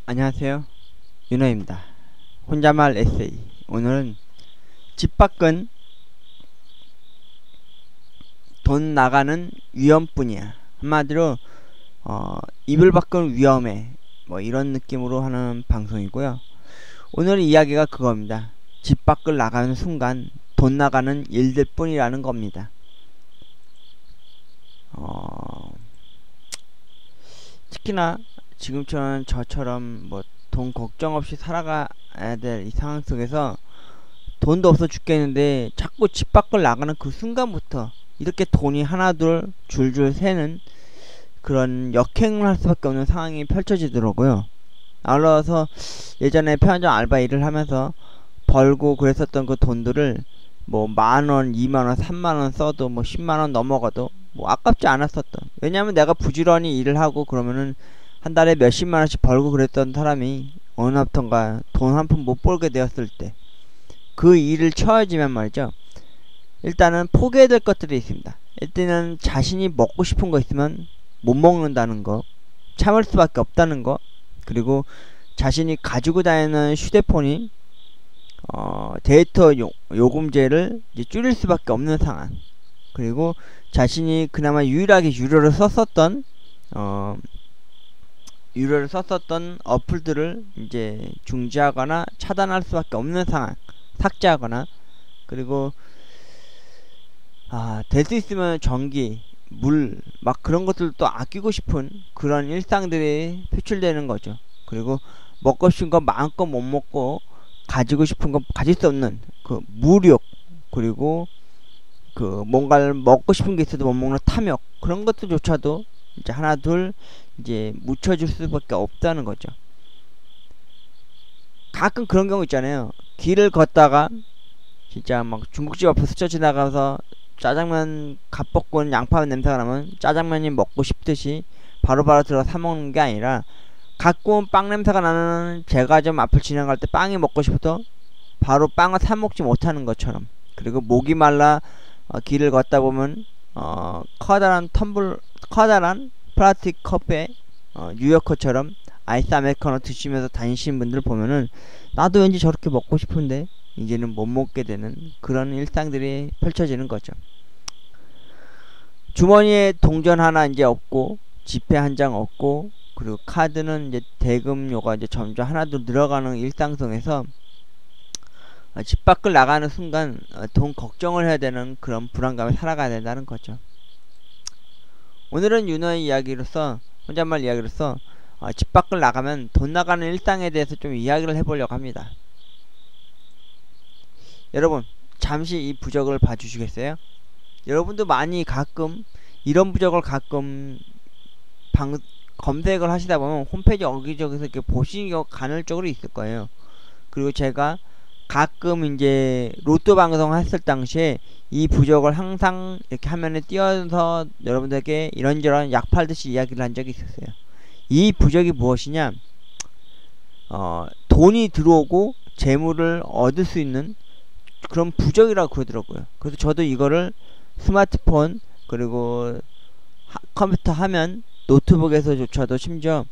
안녕하세요. 윤호입니다. 혼자말 에세이. 오늘은 집 밖은 돈 나가는 위험뿐이야. 한마디로 이불 밖은 위험해. 뭐 이런 느낌으로 하는 방송이고요. 오늘 이야기가 그겁니다. 집 밖을 나가는 순간 돈 나가는 일들 뿐이라는 겁니다. 특히나 지금처럼 저처럼 뭐 돈 걱정 없이 살아가야 될 이 상황 속에서 돈도 없어 죽겠는데 자꾸 집 밖을 나가는 그 순간부터 이렇게 돈이 하나둘 줄줄 새는 그런 역행을 할 수밖에 없는 상황이 펼쳐지더라고요. 아울러서 예전에 편의점 알바 일을 하면서 벌고 그랬었던 그 돈들을 뭐 만원, 2만원, 3만원 써도 뭐 10만원 넘어가도 뭐 아깝지 않았었던. 왜냐면 내가 부지런히 일을 하고 그러면은 한 달에 몇십만원씩 벌고 그랬던 사람이 어느 날부턴가 돈 한 푼 못 벌게 되었을 때 그 일을 쳐야지만 말이죠. 일단은 포기해야 될 것들이 있습니다. 일단은 자신이 먹고 싶은 거 있으면 못 먹는다는 거, 참을 수밖에 없다는 거, 그리고 자신이 가지고 다니는 휴대폰이 데이터 요금제를 이제 줄일 수밖에 없는 상황, 그리고 자신이 그나마 유일하게 유료를 썼었던 어플들을 이제 중지하거나 차단할 수밖에 없는 상황, 삭제하거나, 그리고 될 수 있으면 전기, 물, 막 그런 것들도 아끼고 싶은 그런 일상들이 표출되는 거죠. 그리고 먹고 싶은 거 마음껏 못 먹고 가지고 싶은 거 가질 수 없는 그 무력, 그리고 그 뭔가를 먹고 싶은 게 있어도 못 먹는 탐욕, 그런 것들조차도 이제 하나 둘 이제 묻혀줄 수밖에 없다는 거죠. 가끔 그런 경우 있잖아요. 길을 걷다가 진짜 막 중국집 앞에 스쳐 지나가서 짜장면 갓볶은 양파 냄새가 나면 짜장면이 먹고 싶듯이 바로바로 들어 사 먹는 게 아니라, 가끔 빵 냄새가 나는 제과점 앞을 지나갈 때 빵이 먹고 싶어도 바로 빵을 사 먹지 못하는 것처럼, 그리고 목이 말라 길을 걷다 보면 커다란 플라스틱 컵에 뉴요커처럼 아이스 아메리카노 드시면서 다니시는 분들 보면은 나도 왠지 저렇게 먹고 싶은데 이제는 못 먹게 되는 그런 일상들이 펼쳐지는 거죠. 주머니에 동전 하나 이제 없고, 지폐 한 장 없고, 그리고 카드는 이제 대금료가 이제 점점 하나도 늘어가는 일상 속에서 집 밖을 나가는 순간 돈 걱정을 해야 되는 그런 불안감에 살아가야 된다는 거죠. 오늘은 윤호의 이야기로서, 혼잣말 이야기로서 집 밖을 나가면 돈 나가는 일상에 대해서 좀 이야기를 해보려고 합니다. 여러분, 잠시 이 부적을 봐주시겠어요? 여러분도 많이 가끔 이런 부적을 가끔 검색을 하시다 보면 홈페이지 여기저기서 이렇게 보시는 경우가 간헐적으로 있을 거예요. 그리고 제가 가끔 이제 로또 방송 했을 당시에 이 부적을 항상 이렇게 화면에 띄워서 여러분들에게 이런저런 약 팔듯이 이야기를 한 적이 있었어요. 이 부적이 무엇이냐, 돈이 들어오고 재물을 얻을 수 있는 그런 부적이라고 그러더라고요. 그래서 저도 이거를 스마트폰, 그리고 컴퓨터 화면, 노트북에서조차도 심지어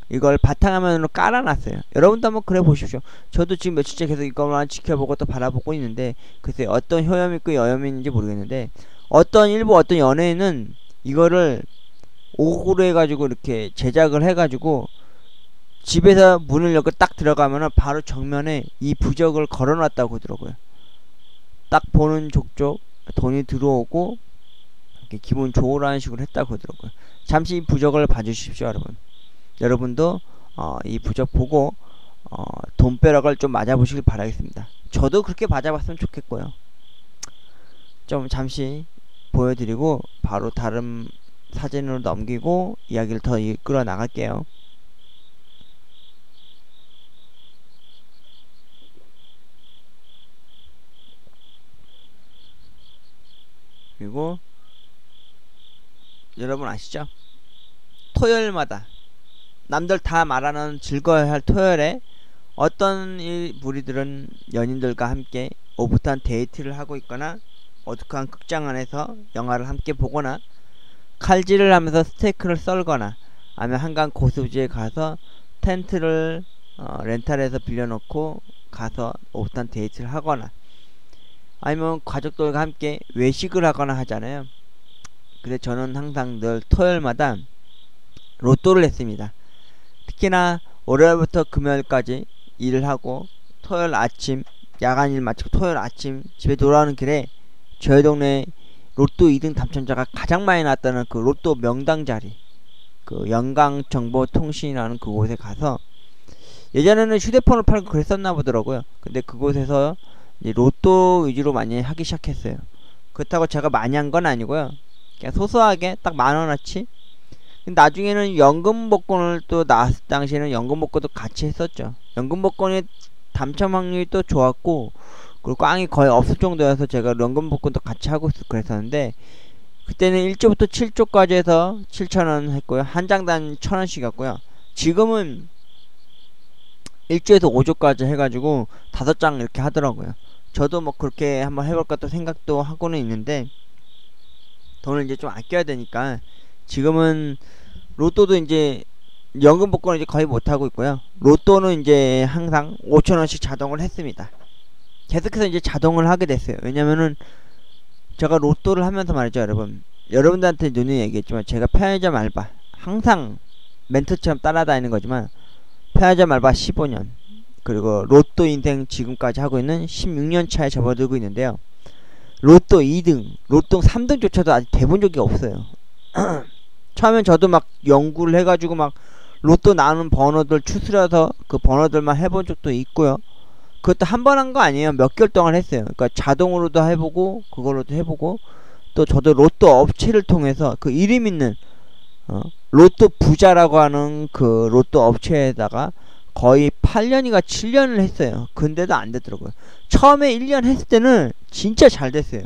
이걸 바탕화면으로 깔아놨어요. 여러분도 한번 그래 보십시오. 저도 지금 며칠째 계속 이것만 지켜보고 또 바라보고 있는데, 글쎄 어떤 효염이 있고 여염이 있는지 모르겠는데, 어떤 연예인은 이거를 오구로 해가지고 이렇게 제작을 해가지고 집에서 문을 열고 딱 들어가면은 바로 정면에 이 부적을 걸어놨다고 하더라고요. 딱 보는 족족 돈이 들어오고 이렇게 기분 좋으라는 식으로 했다고 하더라고요. 잠시 이 부적을 봐주십시오, 여러분. 여러분도 이 부적 보고 돈벼락을 좀 맞아보시길 바라겠습니다. 저도 그렇게 맞아봤으면 좋겠고요. 좀 잠시 보여드리고 바로 다른 사진으로 넘기고 이야기를 더 이끌어 나갈게요. 그리고 여러분 아시죠? 토요일마다 남들 다 말하는 즐거워할 토요일에 어떤 무리들은 연인들과 함께 오붓한 데이트를 하고 있거나 어둑한 극장 안에서 영화를 함께 보거나 칼질을 하면서 스테이크를 썰거나, 아니면 한강 고수부지에 가서 텐트를 렌탈해서 빌려놓고 가서 오붓한 데이트를 하거나 아니면 가족들과 함께 외식을 하거나 하잖아요. 근데 저는 항상 늘 토요일마다 로또를 했습니다. 특히나 월요일부터 금요일까지 일을 하고 토요일 아침 야간 일 마치고 토요일 아침 집에 돌아오는 길에 저희 동네 로또 2등 당첨자가 가장 많이 나왔다는 그 로또 명당 자리, 그 영광정보통신이라는 그곳에 가서, 예전에는 휴대폰을 팔고 그랬었나 보더라고요. 근데 그곳에서 이제 로또 위주로 많이 하기 시작했어요. 그렇다고 제가 많이 한 건 아니고요. 그냥 소소하게 딱 10,000원어치. 나중에는 연금 복권을 또 나왔을 당시에는 연금 복권도 같이 했었죠. 연금 복권이 당첨 확률이 또 좋았고, 그리고 꽝이 거의 없을 정도여서 제가 연금 복권도 같이 하고 그랬었는데, 그때는 1조부터 7조까지 해서 7,000원 했고요. 한 장당 1,000원씩 했고요. 지금은 1조에서 5조까지 해가지고 5장 이렇게 하더라고요. 저도 뭐 그렇게 한번 해볼까 또 생각도 하고는 있는데, 돈을 이제 좀 아껴야 되니까 지금은 로또도 이제 연금 복권을 이제 거의 못하고 있고요. 로또는 이제 항상 5,000원씩 자동을 했습니다. 계속해서 이제 자동을 하게 됐어요. 왜냐면은 제가 로또를 하면서 말이죠, 여러분들한테 누누이 얘기했지만 제가 편의점 알바 항상 멘트처럼 따라다니는 거지만 편의점 알바 15년, 그리고 로또 인생 지금까지 하고 있는 16년 차에 접어들고 있는데요. 로또 2등, 로또 3등조차도 아직 돼본 적이 없어요. 처음엔 저도 막 연구를 해가지고 막 로또 나오는 번호들 추스려서 그 번호들만 해본 적도 있고요. 그것도 한 번 한 거 아니에요. 몇 개월 동안 했어요. 그러니까 자동으로도 해보고 그걸로도 해보고, 또 저도 로또 업체를 통해서 그 이름 있는 로또 부자라고 하는 그 로또 업체에다가 거의 8년인가 7년을 했어요. 근데도 안 되더라고요. 처음에 1년 했을 때는 진짜 잘 됐어요.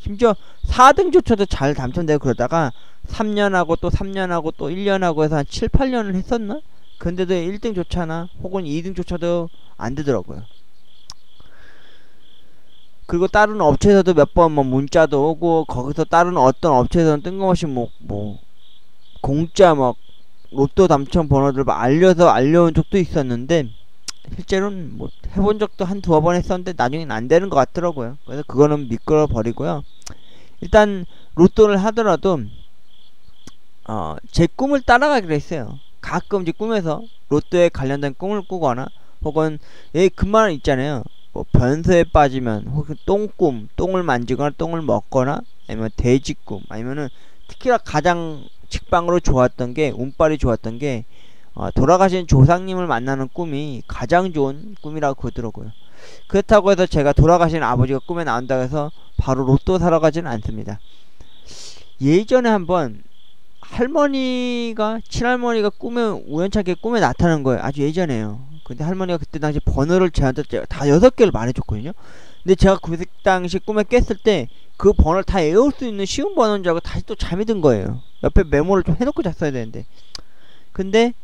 심지어 4등조차도 잘 당첨되고, 그러다가 3년하고 또 3년하고 또 1년하고 해서 한 7, 8년을 했었나? 근데도 1등조차나 혹은 2등조차도 안 되더라고요. 그리고 다른 업체에서도 몇 번 뭐 문자도 오고, 거기서 다른 어떤 업체에서는 뜬금없이 뭐 공짜 막 로또 당첨 번호들 막 알려온 적도 있었는데, 실제로는 뭐 해본 적도 한 두어 번 했었는데 나중엔 안 되는 것 같더라고요. 그래서 그거는 미끄러 버리고요. 일단 로또를 하더라도 제 꿈을 따라가기로 했어요. 가끔 이제 꿈에서 로또에 관련된 꿈을 꾸거나, 혹은 그 말 있잖아요. 뭐 변소에 빠지면 혹은 똥꿈, 똥을 만지거나 똥을 먹거나, 아니면 돼지꿈, 아니면은 특히나 가장 직방으로 좋았던 게, 운빨이 좋았던 게 돌아가신 조상님을 만나는 꿈이 가장 좋은 꿈이라고 그러더라고요. 그렇다고 해서 제가 돌아가신 아버지가 꿈에 나온다고 해서 바로 로또 사러 가지는 않습니다. 예전에 한번 친할머니가 우연찮게 꿈에 나타난 거예요. 아주 예전에요. 근데 할머니가 그때 당시 번호를 저한테 다 6개를 말해줬거든요. 근데 제가 그 당시 꿈에 깼을 때 그 번호를 다 외울 수 있는 쉬운 번호인 줄 알고 다시 또 잠이 든 거예요. 옆에 메모를 좀 해놓고 잤어야 되는데. 근데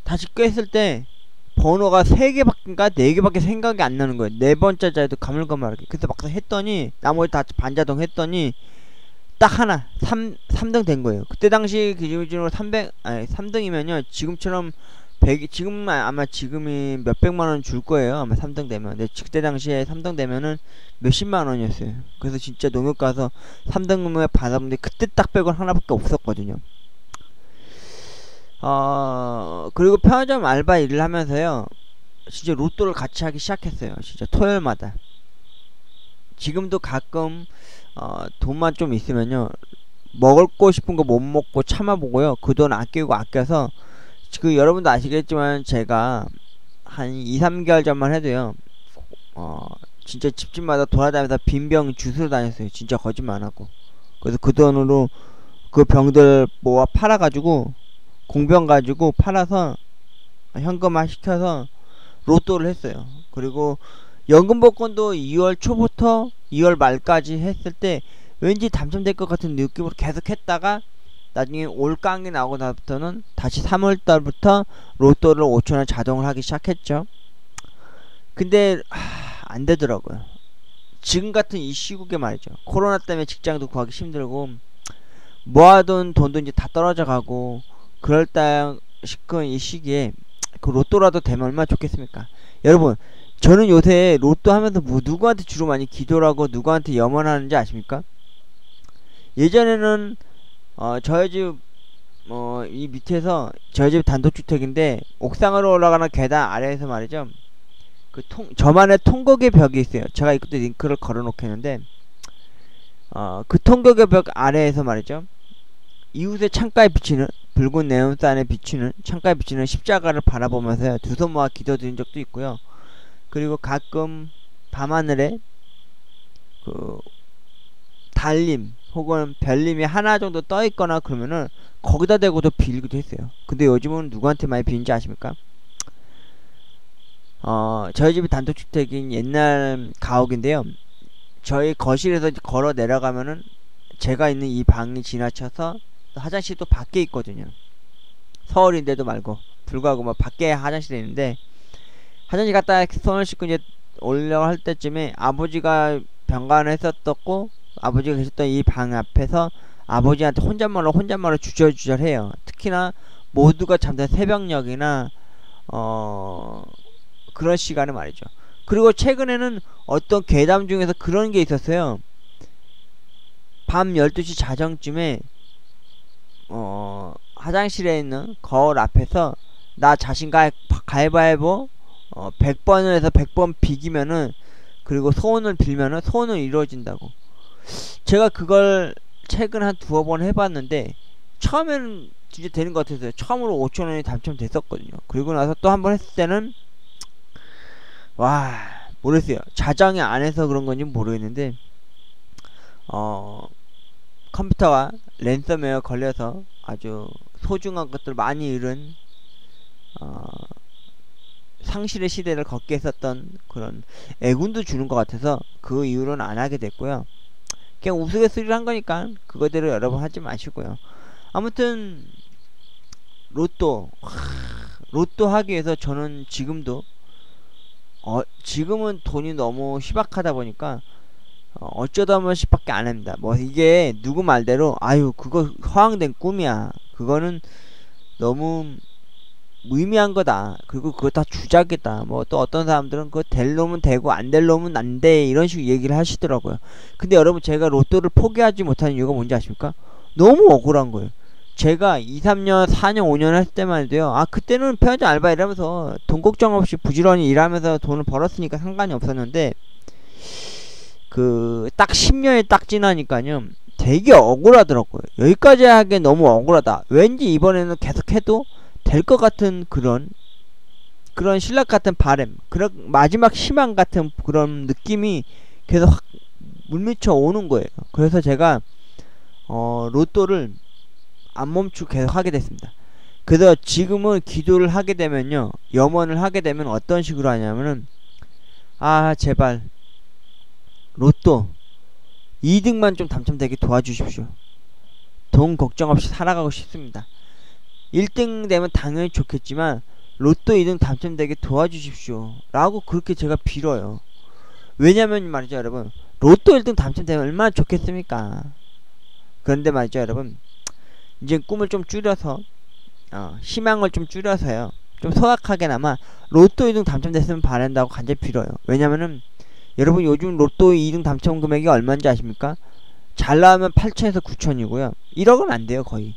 다시 깼을 때 번호가 3개밖인가 4개밖에 생각이 안 나는 거예요. 4번째 자리도 가물가물하게. 그래서 막상 했더니, 나머지 다 반자동 했더니 딱 하나 3등 된 거예요. 그때 당시 기준으로 3등이면요 지금처럼 지금이 몇백만원 줄 거예요. 아마 3등 되면. 근데 그때 당시에 3등 되면은 몇십만원이었어요. 그래서 진짜 농협 가서 3등금에 받았는데, 그때 딱 빼곤 하나밖에 없었거든요. 그리고 편의점 알바 일을 하면서요, 진짜 로또를 같이 하기 시작했어요. 진짜 토요일마다. 지금도 가끔 돈만 좀 있으면요, 먹고 싶은 거 못 먹고 참아보고요, 그 돈 아껴서, 여러분도 아시겠지만 제가 한 2, 3개월 전만 해도요, 진짜 집집마다 돌아다니면서 빈병 주스러 다녔어요. 진짜 거짓말 안하고. 그래서 그 돈으로 그 병들 모아 팔아가지고, 공병 가지고 팔아서 현금화 시켜서 로또를 했어요. 그리고 연금 복권도 2월 초부터 2월 말까지 했을 때 왠지 당첨될 것 같은 느낌으로 계속 했다가, 나중에 올깡이 나오고 나부터는 다시 3월달부터 로또를 5,000원 자동을 하기 시작했죠. 근데 안 되더라고요. 지금 같은 이 시국에 말이죠. 코로나 때문에 직장도 구하기 힘들고, 모아둔 돈도 이제 다 떨어져 가고, 그럴다 싶은 이 시기에 그 로또라도 되면 얼마나 좋겠습니까? 여러분, 저는 요새 로또 하면서 뭐 누구한테 주로 많이 기도를 하고 누구한테 염원하는지 아십니까? 예전에는 저희 집 이 밑에서 저희 집 단독주택인데 옥상으로 올라가는 계단 아래에서 말이죠. 그 저만의 통곡의 벽이 있어요. 제가 이것도 링크를 걸어 놓겠는데 그 통곡의 벽 아래에서 말이죠. 이웃의 창가에 비치는 붉은 네온산에 비치는 창가에 비치는 십자가를 바라보면서 두 손 모아 기도드린 적도 있고요. 그리고 가끔 밤하늘에 그 달림 혹은 별님이 하나 정도 떠 있거나 그러면은 거기다 대고도 빌기도 했어요. 근데 요즘은 누구한테 많이 비는지 아십니까? 저희 집이 단독주택인 옛날 가옥인데요. 저희 거실에서 걸어 내려가면은 제가 있는 이 방이 지나쳐서 화장실도 밖에 있거든요. 서울인데도 말고 불구하고 뭐 밖에 화장실이 있는데 화장실 갔다 손을 씻고 이제 올려할 때쯤에 아버지가 병간을 했었고 아버지가 계셨던 이 방 앞에서 아버지한테 혼잣말로 주저주저해요. 특히나 모두가 잠든 새벽녘이나 그런 시간에 말이죠. 그리고 최근에는 어떤 괴담 중에서 그런 게 있었어요. 밤 12시 자정쯤에 화장실에 있는 거울 앞에서 나 자신과 가위바위보 100번을 해서 100번 비기면은 그리고 소원을 빌면은 소원은 이루어진다고. 제가 그걸 최근 한 두어 번 해봤는데 처음에는 진짜 되는 것 같았어요. 처음으로 5,000원이 당첨됐었거든요. 그리고 나서 또 한 번 했을 때는 와 모르겠어요. 자장이 안 해서 그런 건지 모르겠는데 컴퓨터가 랜섬웨어 걸려서 아주 소중한 것들 많이 잃은 상실의 시대를 걷게 했었던 그런 애군도 주는 것 같아서 그 이후로는 안 하게 됐고요. 그냥 우스갯소리를 한 거니까 그거대로 여러분 하지 마시고요. 아무튼 로또 하기 위해서 저는 지금도 지금은 돈이 너무 희박하다 보니까 어쩌다 한 번씩밖에 안 합니다. 뭐 이게 누구 말대로 아유 그거 허황된 꿈이야. 그거는 너무 무의미한 거다. 그리고 그거 다 주작이다. 뭐 또 어떤 사람들은 그거 될 놈은 되고 안 될 놈은 안 돼. 이런 식으로 얘기를 하시더라고요. 근데 여러분 제가 로또를 포기하지 못하는 이유가 뭔지 아십니까? 너무 억울한 거예요. 제가 2, 3년, 4년, 5년 했을 때만 해도요. 그때는 편의점 알바 일하면서 돈 걱정 없이 부지런히 일하면서 돈을 벌었으니까 상관이 없었는데 그 딱 10년이 딱 지나니까요. 되게 억울하더라고요. 여기까지 하기엔 너무 억울하다. 왠지 이번에는 계속해도 될 것 같은 그런 신락 같은 바램, 그런 마지막 희망 같은 그런 느낌이 계속 확 물밀쳐 오는 거예요. 그래서 제가 로또를 안 멈추고 계속 하게 됐습니다. 그래서 지금은 기도를 하게 되면요, 염원을 하게 되면 어떤 식으로 하냐면은 제발 로또 2등만 좀 당첨되게 도와주십시오. 돈 걱정 없이 살아가고 싶습니다. 1등 되면 당연히 좋겠지만 로또 2등 당첨되게 도와주십시오 라고 그렇게 제가 빌어요. 왜냐면 말이죠 여러분, 로또 1등 당첨되면 얼마나 좋겠습니까? 그런데 말이죠 여러분, 이제 꿈을 좀 줄여서 희망을 좀 줄여서요, 좀 소박하게나마 로또 2등 당첨됐으면 바란다고 간절히 빌어요. 왜냐면은 여러분 요즘 로또 2등 당첨 금액이 얼마인지 아십니까? 잘 나오면 8천에서 9천이고요 1억은 안 돼요 거의.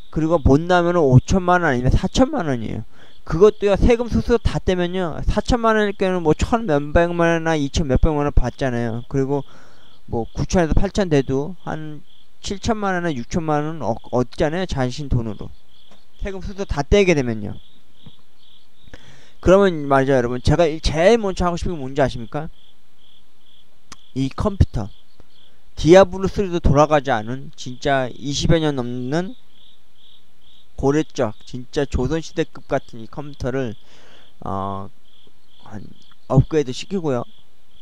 그리고 못 나오면 5천만원 아니면 4천만원이에요 그것도요 세금 수수 다 떼면요 4천만원일 경우는 뭐 1,몇백만원이나 2,몇백만원 받잖아요. 그리고 뭐 9천에서 8천 돼도 한 7천만원이나 6천만원 얻잖아요 자신 돈으로. 세금 수수 다 떼게 되면요. 그러면 말이죠 여러분, 제가 제일 먼저 하고 싶은 게 뭔지 아십니까? 이 컴퓨터 디아블로 3도 돌아가지 않은 진짜 20여 년 넘는 고래적 진짜 조선시대급 같은 이 컴퓨터를 업그레이드 시키고요.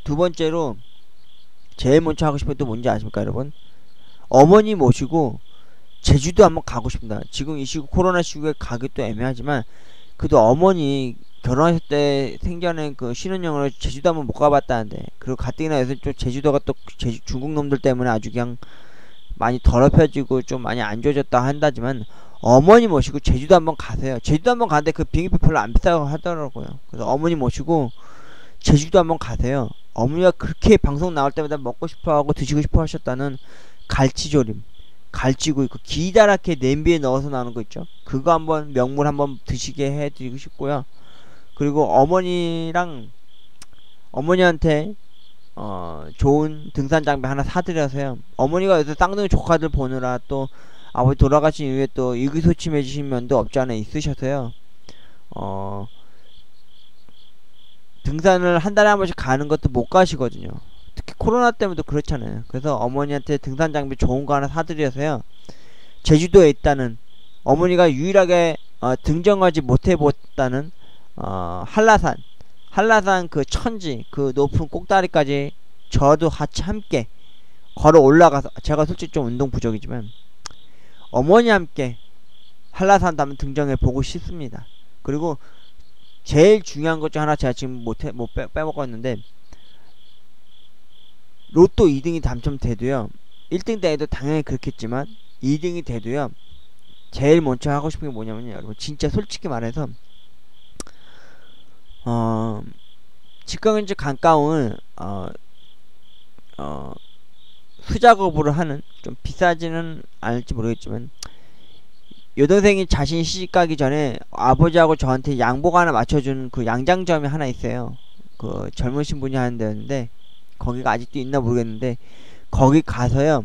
두 번째로 제일 먼저 하고 싶은 게 또 뭔지 아십니까 여러분? 어머니 모시고 제주도 한번 가고 싶습니다. 지금 이 시국 코로나 시국에 가기도 애매하지만 그래도 어머니 결혼하실 때 생전에 그 신혼여행을 제주도 한번 못 가봤다는데, 그리고 가뜩이나 요새 좀 제주도가 또 중국 놈들 때문에 아주 그냥 많이 더럽혀지고 좀 많이 안 좋아졌다 한다지만 어머니 모시고 제주도 한번 가세요. 제주도 한번 가는데 그 비행기표 별로 안 비싸고 하더라고요. 그래서 어머니 모시고 제주도 한번 가세요. 어머니가 그렇게 방송 나올 때마다 먹고 싶어하고 드시고 싶어 하셨다는 갈치조림, 갈치구이, 그 기다랗게 냄비에 넣어서 나오는 거 있죠. 그거 한번 명물 한번 드시게 해드리고 싶고요. 그리고 어머니한테 좋은 등산 장비 하나 사드려서요. 어머니가 요새 쌍둥이 조카들 보느라 또 아버지 돌아가신 이후에 또 의기소침해지신 면도 없지 않아 있으셔서요. 등산을 한 달에 한 번씩 가는 것도 못 가시거든요. 특히 코로나 때문에도 그렇잖아요. 그래서 어머니한테 등산 장비 좋은 거 하나 사드려서요. 제주도에 있다는 어머니가 유일하게 등정하지 못해봤다는 한라산 그 천지 그 높은 꼭다리까지 저도 같이 함께 걸어 올라가서, 제가 솔직히 좀 운동 부족이지만 어머니 함께 한라산도 한번 등정해 보고 싶습니다. 그리고 제일 중요한 것 중 하나 제가 지금 못 빼먹었는데, 로또 2등이 당첨돼도요, 1등 때에도 당연히 그렇겠지만 2등이 돼도요, 제일 먼저 하고 싶은 게 뭐냐면요, 여러분 진짜 솔직히 말해서 직관근처 가까운 수작업으로 하는, 좀 비싸지는 않을지 모르겠지만, 여동생이 자신 시집가기 전에 아버지하고 저한테 양복 하나 맞춰준 그 양장점이 하나 있어요. 그 젊으신 분이 하는 데였는데, 거기가 아직도 있나 모르겠는데, 거기 가서요,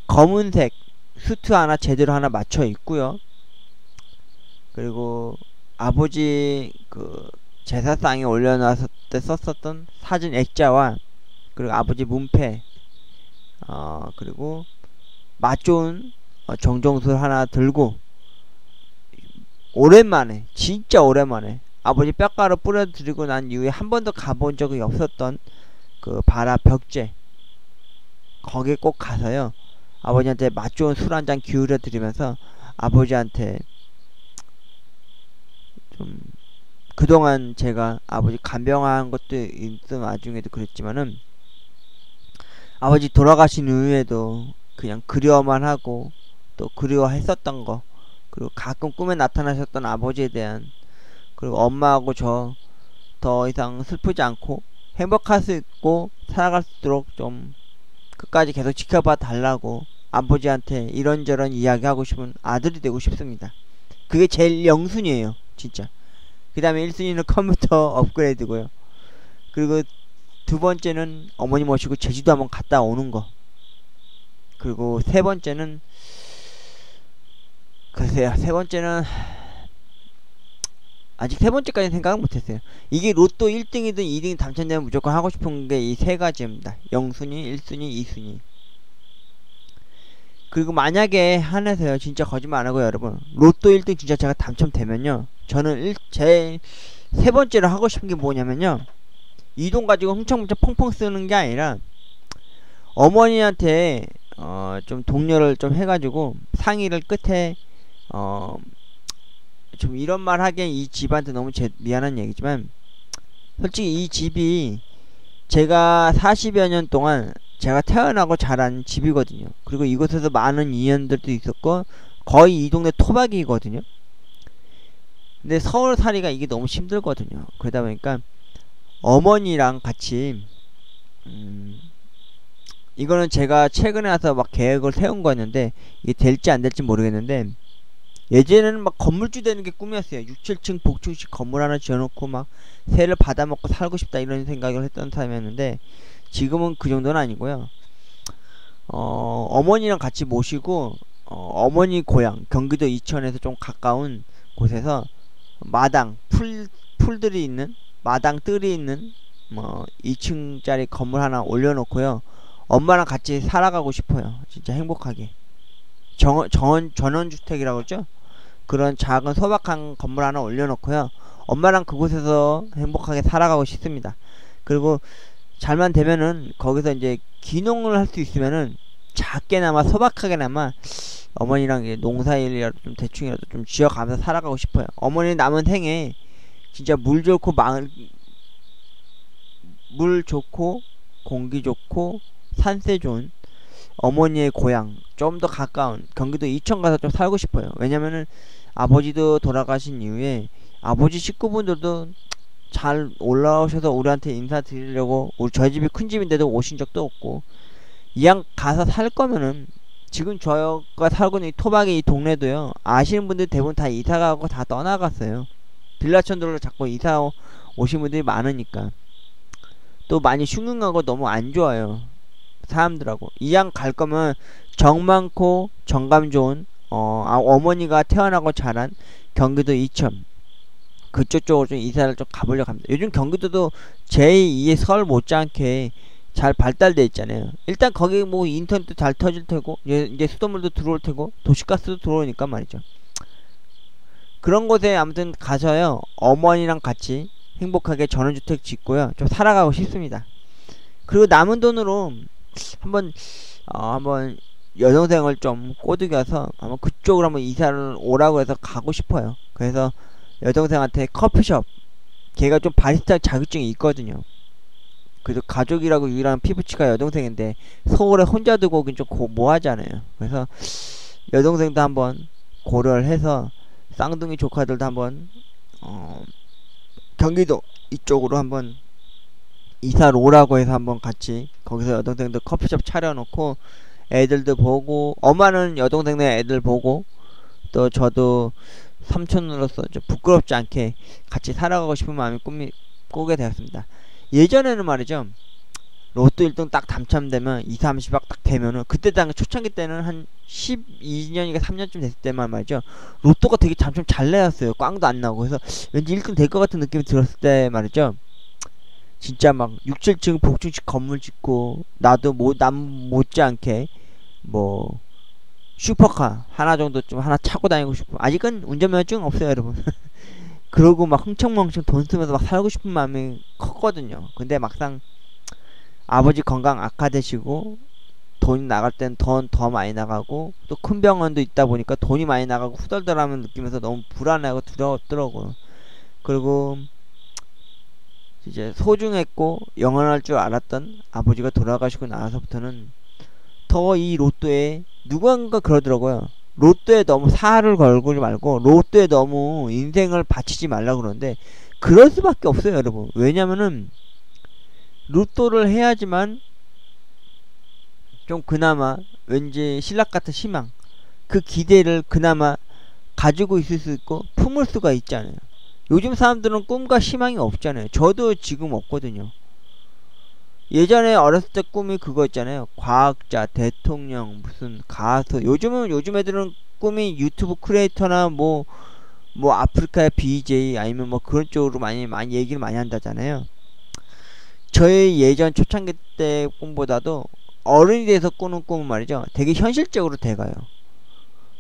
검은색 수트 하나 제대로 하나 맞춰 입고요, 그리고 아버지 그 제사상에 올려놨을 때 썼었던 사진 액자와, 그리고 아버지 문패, 그리고 맛 좋은 정종술 하나 들고, 오랜만에, 진짜 오랜만에 아버지 뼈가루 뿌려드리고 난 이후에 한 번도 가본 적이 없었던 그 바라 벽제, 거기에 꼭 가서요, 아버지한테 맛 좋은 술 한 잔 기울여 드리면서 아버지한테 좀, 그동안 제가 아버지 간병한 것도 있던 와중에도 그랬지만은, 아버지 돌아가신 이후에도 그냥 그리워만 하고 또 그리워했었던 거, 그리고 가끔 꿈에 나타나셨던 아버지에 대한, 그리고 엄마하고 저 더 이상 슬프지 않고 행복할 수 있고 살아갈 수 있도록 좀 끝까지 계속 지켜봐 달라고 아버지한테 이런저런 이야기하고 싶은 아들이 되고 싶습니다. 그게 제일 영순이에요, 진짜. 그 다음에 1순위는 컴퓨터 업그레이드고요. 그리고 두 번째는 어머니 모시고 제주도 한번 갔다 오는 거. 그리고 세 번째는, 글쎄요, 세 번째는 아직 세 번째까지는 생각은 못했어요. 이게 로또 1등이든 2등이 당첨되면 무조건 하고 싶은 게 이 세 가지입니다. 0순위, 1순위, 2순위. 그리고 만약에 한해서요, 진짜 거짓말 안하고요, 여러분, 로또 1등 진짜 제가 당첨되면요, 저는 제 세 번째로 하고 싶은 게 뭐냐면요, 이 돈 가지고 흥청망청 펑펑 쓰는 게 아니라 어머니한테 좀 독려를 좀 해가지고 상의를 끝에 좀 이런 말 하기엔 이 집한테 너무 미안한 얘기지만, 솔직히 이 집이 제가 40여 년 동안 제가 태어나고 자란 집이거든요. 그리고 이곳에서 많은 인연들도 있었고 거의 이 동네 토박이거든요. 근데 서울살이가 이게 너무 힘들거든요. 그러다 보니까 어머니랑 같이 이거는 제가 최근에 와서 막 계획을 세운 거였는데, 이게 될지 안 될지 모르겠는데, 예전에는 막 건물주 되는 게 꿈이었어요. 6, 7층 복층식 건물 하나 지어놓고 막 새를 받아먹고 살고 싶다, 이런 생각을 했던 사람이었는데, 지금은 그 정도는 아니고요. 어머니랑 같이 모시고 어머니 고향 경기도 이천에서 좀 가까운 곳에서 마당, 풀들이 있는, 마당 뜰이 있는 2층짜리 건물 하나 올려놓고요, 엄마랑 같이 살아가고 싶어요. 진짜 행복하게. 전원주택이라고 그러죠? 그런 작은 소박한 건물 하나 올려놓고요, 엄마랑 그곳에서 행복하게 살아가고 싶습니다. 그리고 잘만 되면은 거기서 이제 귀농을 할 수 있으면은 작게나마 소박하게나마 어머니랑 이제 농사일이라도 좀 대충이라도 좀 지어가면서 살아가고 싶어요. 어머니 남은 생에 진짜 물 좋고 물 좋고 공기 좋고 산세 좋은 어머니의 고향 좀 더 가까운 경기도 이천 가서 좀 살고 싶어요. 왜냐면은 아버지도 돌아가신 이후에 아버지 식구분들도 잘 올라오셔서 우리한테 인사드리려고, 저희 집이 큰 집인데도 오신 적도 없고, 이왕 가서 살 거면은 지금 저가 살고 있는 이 토박이 이 동네도요, 아시는 분들 대부분 다 이사가고 다 떠나갔어요. 빌라촌들로 자꾸 이사 오신 분들이 많으니까. 또 많이 흉흉하고 너무 안 좋아요, 사람들하고. 이왕 갈 거면 정 많고 정감 좋은 어머니가 태어나고 자란 경기도 이천 그쪽 쪽으로 좀 이사를 좀 가보려고 합니다. 요즘 경기도도 제2의 서울 못지않게 잘 발달돼 있잖아요. 일단 거기 뭐 인터넷도 잘 터질 테고, 이제 수돗물도 들어올 테고, 도시가스도 들어오니까 말이죠. 그런 곳에 아무튼 가서요, 어머니랑 같이 행복하게 전원주택 짓고요, 좀 살아가고 싶습니다. 그리고 남은 돈으로 한번 여동생을 좀 꼬드겨서 한번 그쪽으로 한번 이사를 오라고 해서 가고 싶어요. 그래서 여동생한테 커피숍, 걔가 좀 바리스타 자격증이 있거든요. 그래도 가족이라고 유일한 피부치가 여동생인데 서울에 혼자 두고 오긴 좀 뭐하잖아요. 그래서 여동생도 한번 고려를 해서 쌍둥이 조카들도 한번 경기도 이쪽으로 한번 이사를 오라고 해서 한번 같이 거기서 여동생도 커피숍 차려놓고 애들도 보고, 엄마는 여동생네 애들 보고, 또 저도 삼촌으로서 좀 부끄럽지 않게 같이 살아가고 싶은 마음이 꾸게 되었습니다. 예전에는 말이죠, 로또 1등 딱 당첨되면 2, 30억 딱 되면은, 그때 당시 초창기 때는 한 12년인가 3년쯤 됐을 때만 말이죠, 로또가 되게 당첨 잘 내었어요. 꽝도 안 나고. 그래서 왠지 1등 될 것 같은 느낌이 들었을 때 말이죠, 진짜 막 6, 7층 복층식 건물 짓고, 나도 남 못지않게 뭐 슈퍼카 하나 정도 좀 하나 차고 다니고 싶고, 아직은 운전면허증 없어요 여러분. 그러고 막 흥청망청 돈 쓰면서 막 살고 싶은 마음이 컸거든요. 근데 막상 아버지 건강 악화되시고, 돈 나갈 땐 돈 더 많이 나가고, 또 큰 병원도 있다 보니까 돈이 많이 나가고 후덜덜하면 느끼면서 너무 불안하고 두려웠더라고요. 그리고 이제 소중했고 영원할 줄 알았던 아버지가 돌아가시고 나서부터는 더 이 로또에, 누군가 그러더라고요, 로또에 너무 살을 걸고 말고 로또에 너무 인생을 바치지 말라 그러는데, 그럴 수밖에 없어요 여러분. 왜냐면은 로또를 해야지만 좀 그나마 왠지 신락 같은 희망, 그 기대를 그나마 가지고 있을 수 있고 품을 수가 있잖아요. 요즘 사람들은 꿈과 희망이 없잖아요. 저도 지금 없거든요. 예전에 어렸을 때 꿈이 그거 있잖아요, 과학자, 대통령, 무슨 가수. 요즘 애들은 꿈이 유튜브 크리에이터나 뭐 아프리카의 BJ 아니면 뭐 그런 쪽으로 많이 얘기를 많이 한다잖아요. 저의 예전 초창기 때 꿈보다도 어른이 돼서 꾸는 꿈은 말이죠, 되게 현실적으로 돼가요.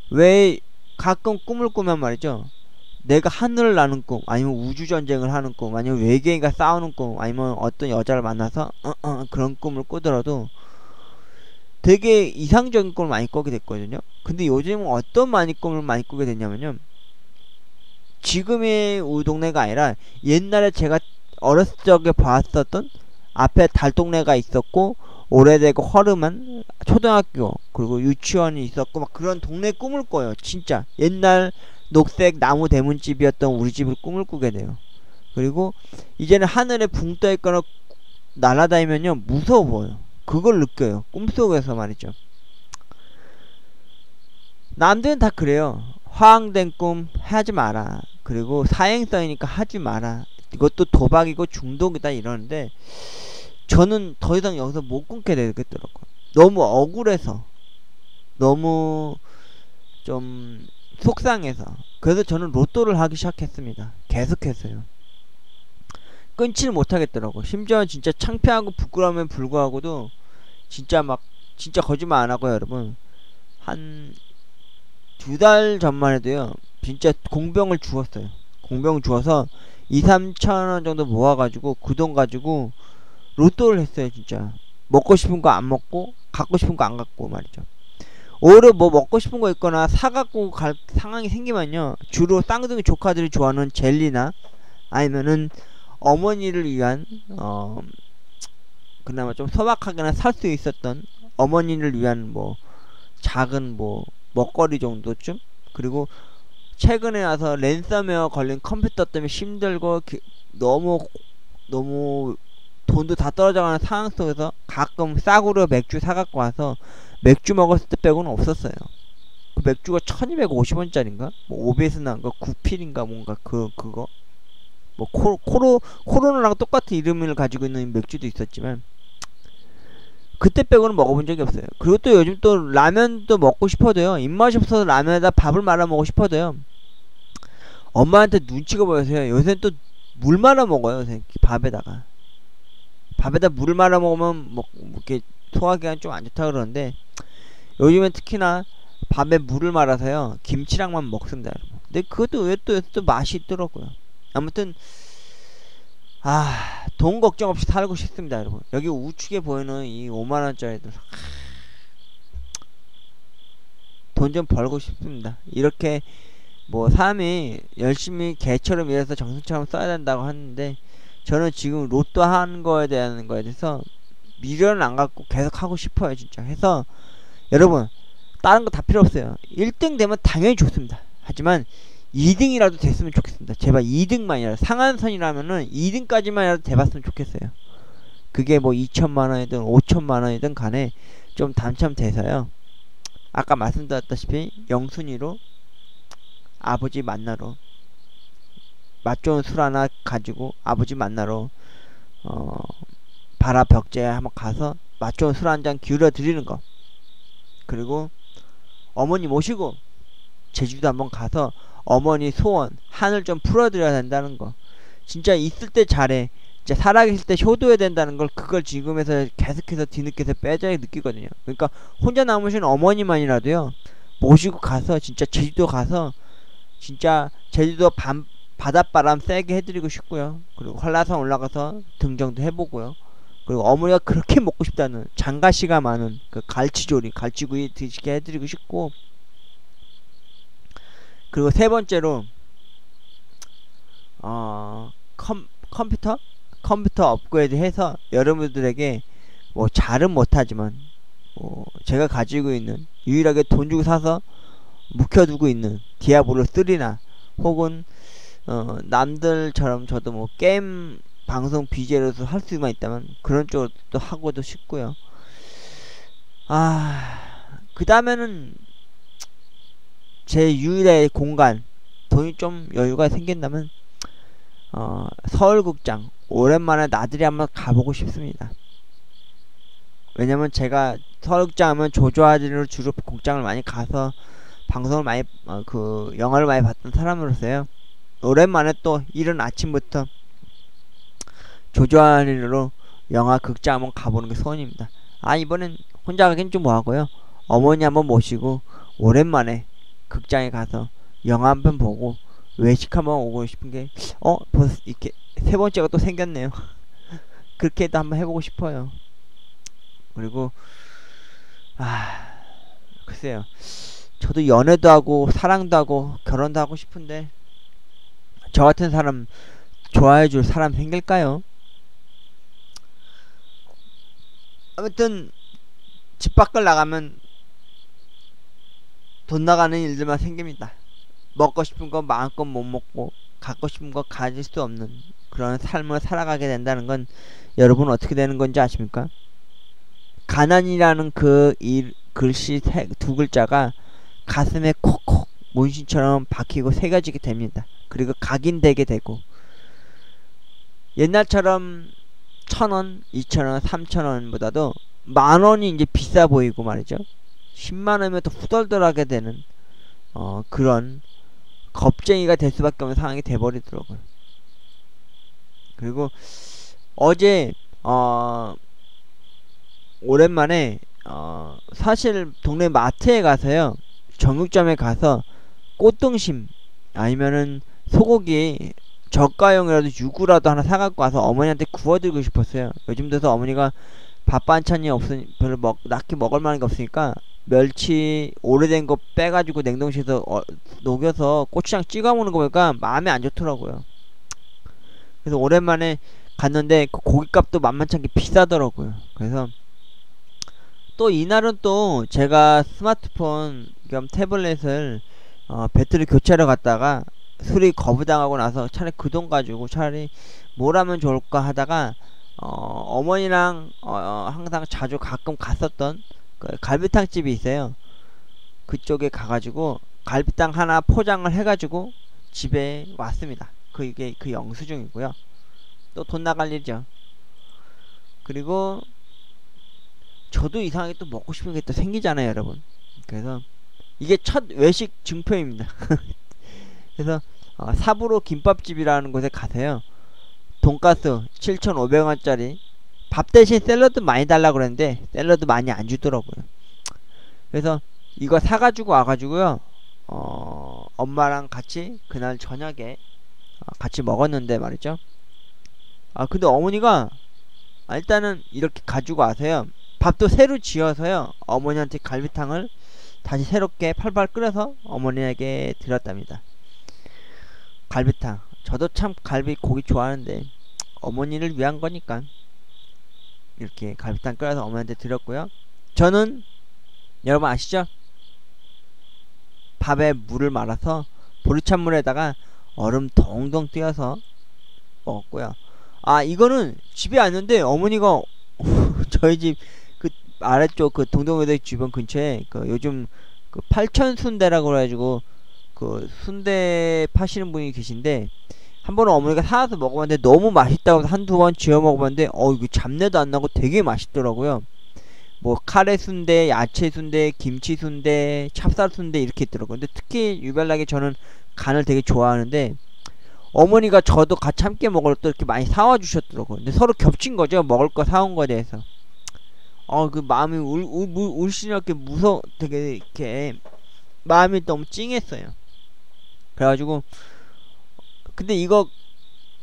왜 가끔 꿈을 꾸면 말이죠, 내가 하늘을 나는 꿈, 아니면 우주전쟁을 하는 꿈, 아니면 외계인과 싸우는 꿈, 아니면 어떤 여자를 만나서 그런 꿈을 꾸더라도 되게 이상적인 꿈을 많이 꾸게 됐거든요. 근데 요즘은 어떤 꿈을 많이 꾸게 됐냐면요, 지금의 우리 동네가 아니라 옛날에 제가 어렸을 적에 봤었던, 앞에 달동네가 있었고 오래되고 허름한 초등학교 그리고 유치원이 있었고 막 그런 동네 꿈을 꿔요. 진짜 옛날 녹색 나무 대문집이었던 우리 집을 꿈을 꾸게 돼요. 그리고 이제는 하늘에 붕 떠있거나 날아다니면요 무서워 보여요. 그걸 느껴요, 꿈속에서 말이죠. 남들은 다 그래요. 허황된 꿈 하지 마라, 그리고 사행성이니까 하지 마라, 이것도 도박이고 중독이다 이러는데, 저는 더 이상 여기서 못 끊게 되겠더라고요. 너무 억울해서, 너무 좀 속상해서. 그래서 저는 로또를 하기 시작했습니다. 계속해서요. 끊지를 못하겠더라고. 심지어 진짜 창피하고 부끄러움에 불구하고도 진짜 거짓말 안하고요 여러분, 한 2달 전만 해도요 진짜 공병을 주었어요. 공병을 주어서 2, 3천원 정도 모아가지고 그 돈 가지고 로또를 했어요. 진짜 먹고 싶은 거 안 먹고 갖고 싶은 거 안 갖고 말이죠. 오히려 뭐 먹고 싶은 거 있거나 사갖고 갈 상황이 생기면요, 주로 쌍둥이 조카들이 좋아하는 젤리나 아니면은 어머니를 위한 그나마 좀 소박하게나 살 수 있었던 어머니를 위한 뭐 작은 뭐 먹거리 정도쯤. 그리고 최근에 와서 랜섬웨어 걸린 컴퓨터 때문에 힘들고 너무 돈도 다 떨어져가는 상황 속에서 가끔 싸구려 맥주 사갖고 와서 맥주 먹었을 때 빼고는 없었어요. 그 맥주가 1250원짜리인가? 뭐 OBS 나온 거 구필인가 뭔가 그거 뭐 코로나랑 똑같은 이름을 가지고 있는 맥주도 있었지만 그때 빼고는 먹어본 적이 없어요. 그리고 또 요즘 또 라면도 먹고 싶어도요, 입맛이 없어서 라면에다 밥을 말아 먹고 싶어도요, 엄마한테 눈치가 보여서요. 요새는 또 물 말아 먹어요. 요새 밥에다가 물을 말아 먹으면 뭐 이렇게 소화기관 좀 안 좋다 그러는데, 요즘엔 특히나 밥에 물을 말아서요 김치랑만 먹습니다, 여러분. 근데 그것도 왜 또 맛이 있더라고요. 아무튼 돈 걱정 없이 살고 싶습니다, 여러분. 여기 우측에 보이는 이 5만원짜리들 돈 좀 벌고 싶습니다. 이렇게 뭐 사람이 열심히 개처럼 일해서 정신처럼 써야 된다고 하는데, 저는 지금 로또 하는 거에 대해서 미련을 안 갖고 계속 하고 싶어요, 진짜. 해서 여러분, 다른 거 다 필요 없어요. 1등 되면 당연히 좋습니다. 하지만 2등이라도 됐으면 좋겠습니다. 제발 2등만이라도, 상한선이라면은 2등까지만이라도 돼봤으면 좋겠어요. 그게 뭐 2천만원이든 5천만원이든 간에 좀 당첨돼서요, 아까 말씀드렸다시피 영순이로 아버지 만나러, 맛 좋은 술 하나 가지고 아버지 만나러 바라 벽제에 한번 가서 맛 좋은 술 한 잔 기울여 드리는 거, 그리고 어머니 모시고 제주도 한번 가서 어머니 소원 한을 좀 풀어드려야 된다는 거. 진짜 있을 때 잘해, 진짜 살아계실 때 효도해야 된다는 걸, 그걸 지금에서 계속해서 뒤늦게서 빼줘야 느끼거든요. 그러니까 혼자 남으신 어머니만이라도요 모시고 가서 진짜 제주도 가서 진짜 제주도 바닷바람 세게 해드리고 싶고요. 그리고 한라산 올라가서 등정도 해보고요. 그리고 어머니가 그렇게 먹고 싶다는 장가시가 많은 그 갈치구이 드시게 해드리고 싶고, 그리고 세 번째로 컴퓨터 업그레이드 해서 여러분들에게 뭐 잘은 못하지만 제가 가지고 있는, 유일하게 돈 주고 사서 묵혀두고 있는 디아블로 3나 혹은 남들처럼 저도 뭐 게임 방송 BJ로서 할 수만 있다면 그런 쪽으로 또 하고도 싶고요. 그 다음에는 제 유일의 공간, 돈이 좀 여유가 생긴다면 서울극장 오랜만에 나들이 한번 가보고 싶습니다. 왜냐면 제가 서울극장 하면 조조아들로 주로 극장을 많이 가서 방송을 많이 영화를 많이 봤던 사람으로서요, 오랜만에 또 이른 아침부터 조조아리로 영화 극장 한번 가보는 게 소원입니다. 이번엔 혼자 가긴 좀 뭐하고요, 어머니 한번 모시고 오랜만에 극장에 가서 영화 한 편 보고 외식 한번 오고 싶은 게 벌써 이렇게 세 번째가 또 생겼네요. 그렇게도 한번 해보고 싶어요. 그리고 글쎄요, 저도 연애도 하고 사랑도 하고 결혼도 하고 싶은데 저 같은 사람 좋아해줄 사람 생길까요? 아무튼 집 밖을 나가면 돈 나가는 일들만 생깁니다. 먹고 싶은 거 마음껏 못 먹고 갖고 싶은 거 가질 수 없는 그런 삶을 살아가게 된다는 건 여러분 어떻게 되는 건지 아십니까? 가난이라는 그 글씨 두 글자가 가슴에 콕콕 문신처럼 박히고 새겨지게 됩니다. 그리고 각인되게 되고, 옛날처럼 1,000원, 2,000원, 3,000원보다도 만원이 이제 비싸 보이고 말이죠. 10만원이면 또 후덜덜하게 되는 그런 겁쟁이가 될 수밖에 없는 상황이 돼버리더라고요. 그리고 어제 오랜만에 사실 동네 마트에 가서요, 정육점에 가서 꽃등심 아니면은 소고기 저가용이라도 유구라도 하나 사갖고 와서 어머니한테 구워드리고 싶었어요. 요즘 들어서 어머니가 밥 반찬이 없으니 별로 낙히 먹을 만한 게 없으니까 멸치 오래된 거 빼가지고 냉동실에서 녹여서 고추장 찍어 먹는 거 보니까 마음에 안 좋더라고요. 그래서 오랜만에 갔는데 그 고깃값도 만만치 않게 비싸더라고요. 그래서 또 이날은 또 제가 스마트폰 겸 태블릿을 배터리 교체하러 갔다가 수리 거부당하고 나서 차라리 그 돈 가지고 차라리 뭘 하면 좋을까 하다가 어머니랑 항상 자주 가끔 갔었던 그 갈비탕 집이 있어요. 그쪽에 가가지고 갈비탕 하나 포장을 해가지고 집에 왔습니다. 그게 그 영수증이고요. 또 돈 나갈 일이죠. 그리고 저도 이상하게 또 먹고 싶은 게 또 생기잖아요, 여러분. 그래서 이게 첫 외식 증표입니다. 그래서 사부로 김밥집이라는 곳에 가세요. 돈가스 7,500원짜리 밥 대신 샐러드 많이 달라고 그랬는데 샐러드 많이 안 주더라고요. 그래서 이거 사가지고 와가지고요, 엄마랑 같이 그날 저녁에 같이 먹었는데 말이죠. 근데 어머니가 일단은 이렇게 가지고 와서요, 밥도 새로 지어서요, 어머니한테 갈비탕을 다시 새롭게 팔팔 끓여서 어머니에게 드렸답니다. 갈비탕, 저도 참 갈비 고기 좋아하는데 어머니를 위한 거니까 이렇게 갈비탕 끓여서 어머니한테 드렸고요. 저는 여러분 아시죠? 밥에 물을 말아서 보리찬물에다가 얼음 동동 띄어서 먹었고요. 이거는 집에 왔는데 어머니가 저희 집 그 아래쪽 그 동동여대 주변 근처에 그 요즘 그 팔천순대라고 그래가지고 그 순대 파시는 분이 계신데, 한 번은 어머니가 사와서 먹어봤는데 너무 맛있다고 한두 번 지어 먹어봤는데 이거 잡내도 안 나고 되게 맛있더라고요. 뭐 카레 순대, 야채 순대, 김치 순대, 찹쌀 순대 이렇게 있더라고요. 근데 특히 유별나게 저는 간을 되게 좋아하는데 어머니가 저도 같이 함께 먹을 때 이렇게 많이 사와 주셨더라고요. 근데 서로 겹친 거죠, 먹을 거 사온 거에 대해서. 그 마음이 울시렵게 되게 이렇게 마음이 너무 찡했어요. 그래가지고 근데 이거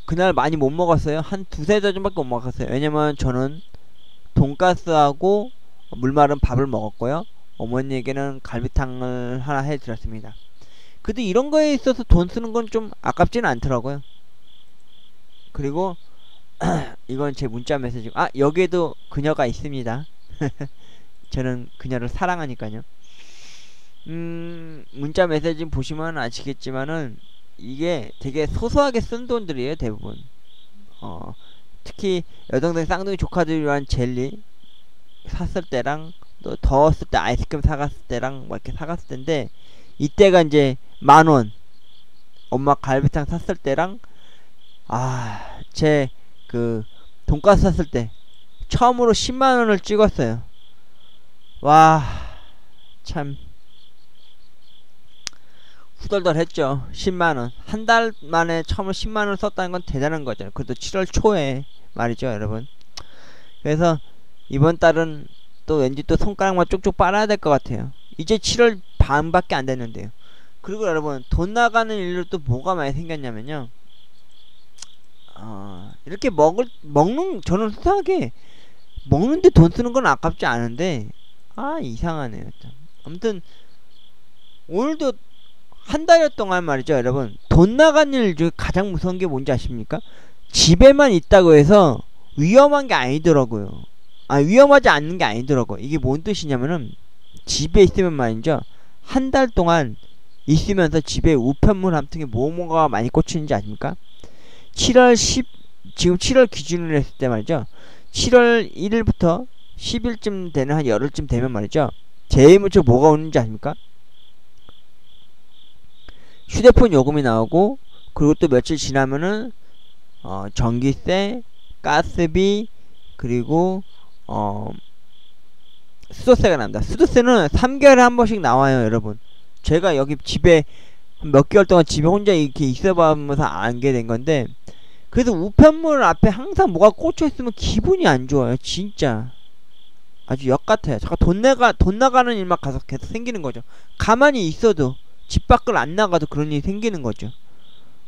그날 많이 못 먹었어요. 한 두세 잔밖에 못 먹었어요. 왜냐면 저는 돈가스하고 물마른 밥을 먹었고요, 어머니에게는 갈비탕을 하나 해드렸습니다. 근데 이런 거에 있어서 돈 쓰는 건 좀 아깝지는 않더라고요. 그리고 이건 제 문자 메시지. 여기에도 그녀가 있습니다. 저는 그녀를 사랑하니까요. 문자 메시지 보시면 아시겠지만은 이게 되게 소소하게 쓴 돈들이에요, 대부분. 특히 여동생 쌍둥이 조카들 위한 젤리 샀을 때랑 또 더웠을 때 아이스크림 사갔을 때랑 뭐 이렇게 사갔을 때인데, 이때가 이제 10,000원 엄마 갈비탕 샀을 때랑 제 그 돈가스 샀을 때 처음으로 10만원을 찍었어요. 와, 참 후덜덜했죠. 10만원 한 달 만에 처음으로 10만원을 썼다는 건 대단한 거죠. 그것도 7월 초에 말이죠, 여러분. 그래서 이번 달은 또 왠지 또 손가락만 쪽쪽 빨아야 될 것 같아요. 이제 7월 반밖에 안 됐는데요. 그리고 여러분, 돈 나가는 일로 또 뭐가 많이 생겼냐면요, 이렇게 저는 수상하게 먹는데 돈 쓰는 건 아깝지 않은데 이상하네요. 아무튼 오늘도 한 달 동안 말이죠, 여러분, 돈 나간 일 중에 가장 무서운 게 뭔지 아십니까? 집에만 있다고 해서 위험한 게 아니더라고요. 위험하지 않는 게 아니더라고요. 이게 뭔 뜻이냐면은, 집에 있으면 말이죠, 한 달 동안 있으면서 집에 우편물 한 통에 뭐가 많이 꽂히는지 아십니까? 지금 7월 기준으로 했을 때 말이죠, 7월 1일부터 10일쯤 되는 한 열흘쯤 되면 말이죠, 제일 먼저 뭐가 오는지 아십니까? 휴대폰 요금이 나오고, 그리고 또 며칠 지나면은 전기세, 가스비, 그리고 수도세가 납니다. 수도세는 3개월에 한 번씩 나와요, 여러분. 제가 여기 집에 몇 개월 동안 집에 혼자 이렇게 있어보면서 알게 된 건데, 그래서 우편물 앞에 항상 뭐가 꽂혀있으면 기분이 안 좋아요. 진짜 아주 역 같아요. 잠깐 돈 나가는 일만 계속 생기는 거죠. 가만히 있어도, 집 밖을 안 나가도 그런 일이 생기는 거죠.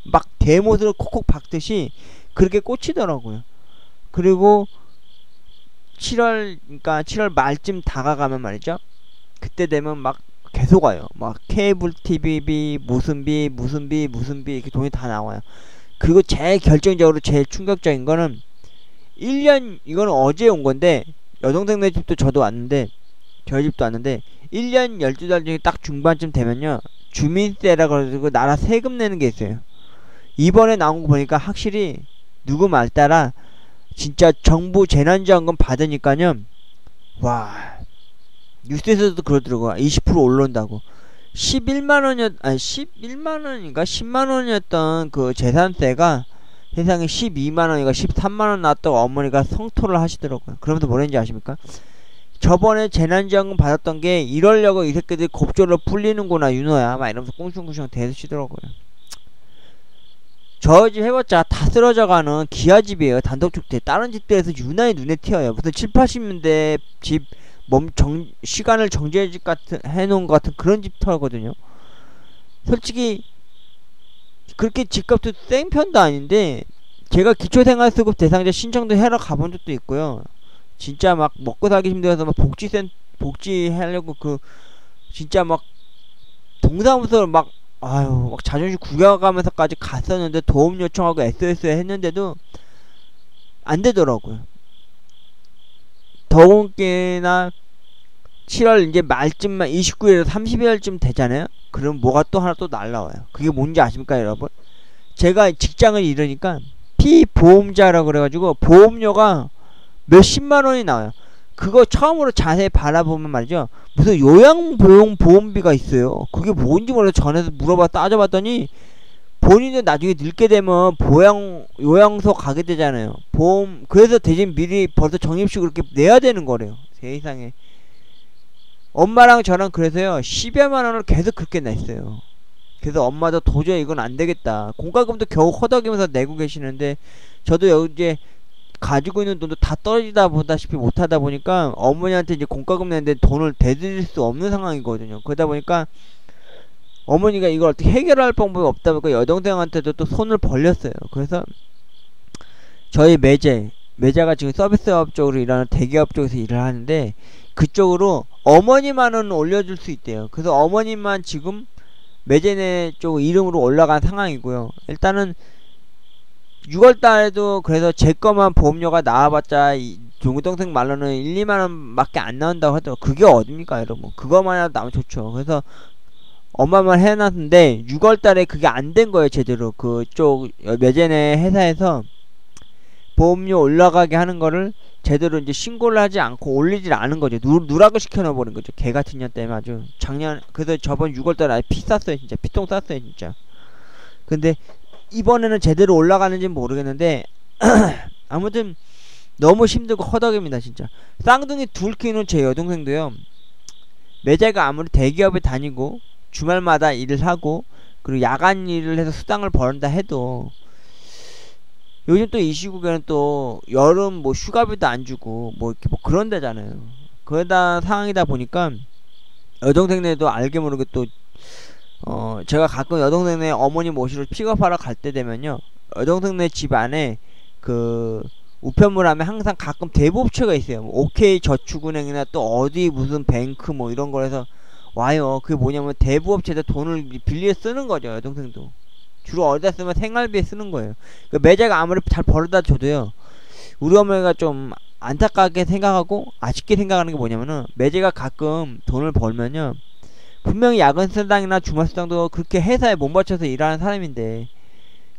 막 대못으로 콕콕 박듯이 그렇게 꽂히더라고요. 그리고 7월 말쯤 다가가면 말이죠, 그때 되면 막 계속 와요. 막 케이블 TV비, 무슨 비 이렇게 돈이 다 나와요. 그리고 제일 결정적으로 제일 충격적인 거는, 1년, 이거는 어제 온 건데, 여동생네 집도 저도 왔는데 저희 집도 왔는데 1년 12달 중에 딱 중반쯤 되면요, 주민세라 그래가지고 나라 세금 내는 게 있어요. 이번에 나온 거 보니까 확실히 누구 말 따라 진짜 정부 재난지원금 받으니까요, 와, 뉴스에서도 그러더라고요. 20% 올라온다고. 11만원인가 10만원이었던 그 재산세가 세상에 12만원인가 13만원 나왔다고 어머니가 성토를 하시더라고요. 그러면서 뭐랬는지 아십니까? 저번에 재난지원금 받았던 게 이러려고 이 새끼들이 곱절로 풀리는구나 윤호야, 막 이러면서 꽁충꽁충 대드시더라고요. 저 집 해봤자 다 쓰러져가는 기아집이에요. 단독주택. 다른 집들에서 유난히 눈에 띄어요. 무슨 7, 80년대 집 시간을 정지해집 같은 해놓은 것 같은 그런 집터거든요. 솔직히 그렇게 집값도 센 편도 아닌데, 제가 기초생활수급 대상자 신청도 해러 가본 적도 있고요. 진짜 막 먹고 살기 힘들어서 막 복지하려고 진짜 막 동사무소 막 아유 막 자존심 구겨가면서까지 갔었는데, 도움 요청하고 SOS 했는데도 안 되더라고요. 더욱이나 7월 이제 말쯤만 29일에서 30일쯤 되잖아요. 그럼 뭐가 또 하나 또 날라와요. 그게 뭔지 아십니까 여러분? 제가 직장을 잃으니까 피보험자라고 그래가지고 보험료가 몇십만원이 나와요. 그거 처음으로 자세히 바라보면 말이죠, 무슨 요양보험비가 있어요. 그게 뭔지 몰라서 전에서 물어봐 따져봤더니, 본인은 나중에 늙게 되면 요양소 가게 되잖아요. 그래서 대신 미리 벌써 적립식으로 이렇게 내야 되는 거래요. 세상에. 엄마랑 저랑 그래서요 10여만원을 계속 그렇게 냈어요. 그래서 엄마도 도저히 이건 안되겠다, 공과금도 겨우 허덕이면서 내고 계시는데, 저도 이제 가지고 있는 돈도 다 떨어지다 보다시피 못하다 보니까 어머니한테 이제 공과금 내는데 돈을 대드릴 수 없는 상황이거든요. 그러다 보니까 어머니가 이걸 어떻게 해결할 방법이 없다 보니까 여동생한테도 또 손을 벌렸어요. 그래서 저희 매자가 지금 서비스업 쪽으로 일하는 대기업 쪽에서 일을 하는데, 그쪽으로 어머니만은 올려줄 수 있대요. 그래서 어머니만 지금 매제네 쪽 이름으로 올라간 상황이고요. 일단은 6월달에도 그래서 제 거만 보험료가 나와봤자 동생 말로는 1, 2만원 밖에 안 나온다고 하더라고요. 그게 어딥니까 여러분. 그거만 해도 나면 좋죠. 그래서 엄마만 해놨는데 6월달에 그게 안 된 거예요 제대로. 그쪽 매제네 회사에서 보험료 올라가게 하는 거를 제대로 이제 신고를 하지 않고 올리질 않은 거죠. 누락을 시켜놔버린 거죠. 개 같은 년 때문에 아주 그래서 저번 6월달에 아예 피 쌌어요 진짜. 피똥 쌌어요 진짜. 근데 이번에는 제대로 올라가는지는 모르겠는데 아무튼 너무 힘들고 허덕입니다 진짜. 쌍둥이 둘 키우는 제 여동생도요, 매제가 아무리 대기업에 다니고 주말마다 일을 하고 그리고 야간 일을 해서 수당을 벌다 해도, 요즘 또 이 시국에는 또 여름 뭐 휴가비도 안 주고 뭐 이렇게 뭐 그런 데잖아요. 그러다 상황이다 보니까 여동생네도 알게 모르게 또 제가 가끔 여동생네 어머니 모시러 픽업하러 갈 때 되면요, 여동생네 집 안에 우편물 하면 항상 가끔 대부업체가 있어요. 뭐 OK 저축은행이나 또 어디 무슨 뱅크 뭐 이런 거에서 와요. 그게 뭐냐면 대부업체에다 돈을 빌려 쓰는 거죠. 여동생도 주로 어디다 쓰면 생활비에 쓰는 거예요. 매제가 아무리 잘 벌어다 줘도요, 우리 어머니가 좀 안타깝게 생각하고 아쉽게 생각하는 게 뭐냐면은, 매제가 가끔 돈을 벌면요, 분명히 야근 수당이나 주말 수당도 그렇게 회사에 몸바쳐서 일하는 사람인데,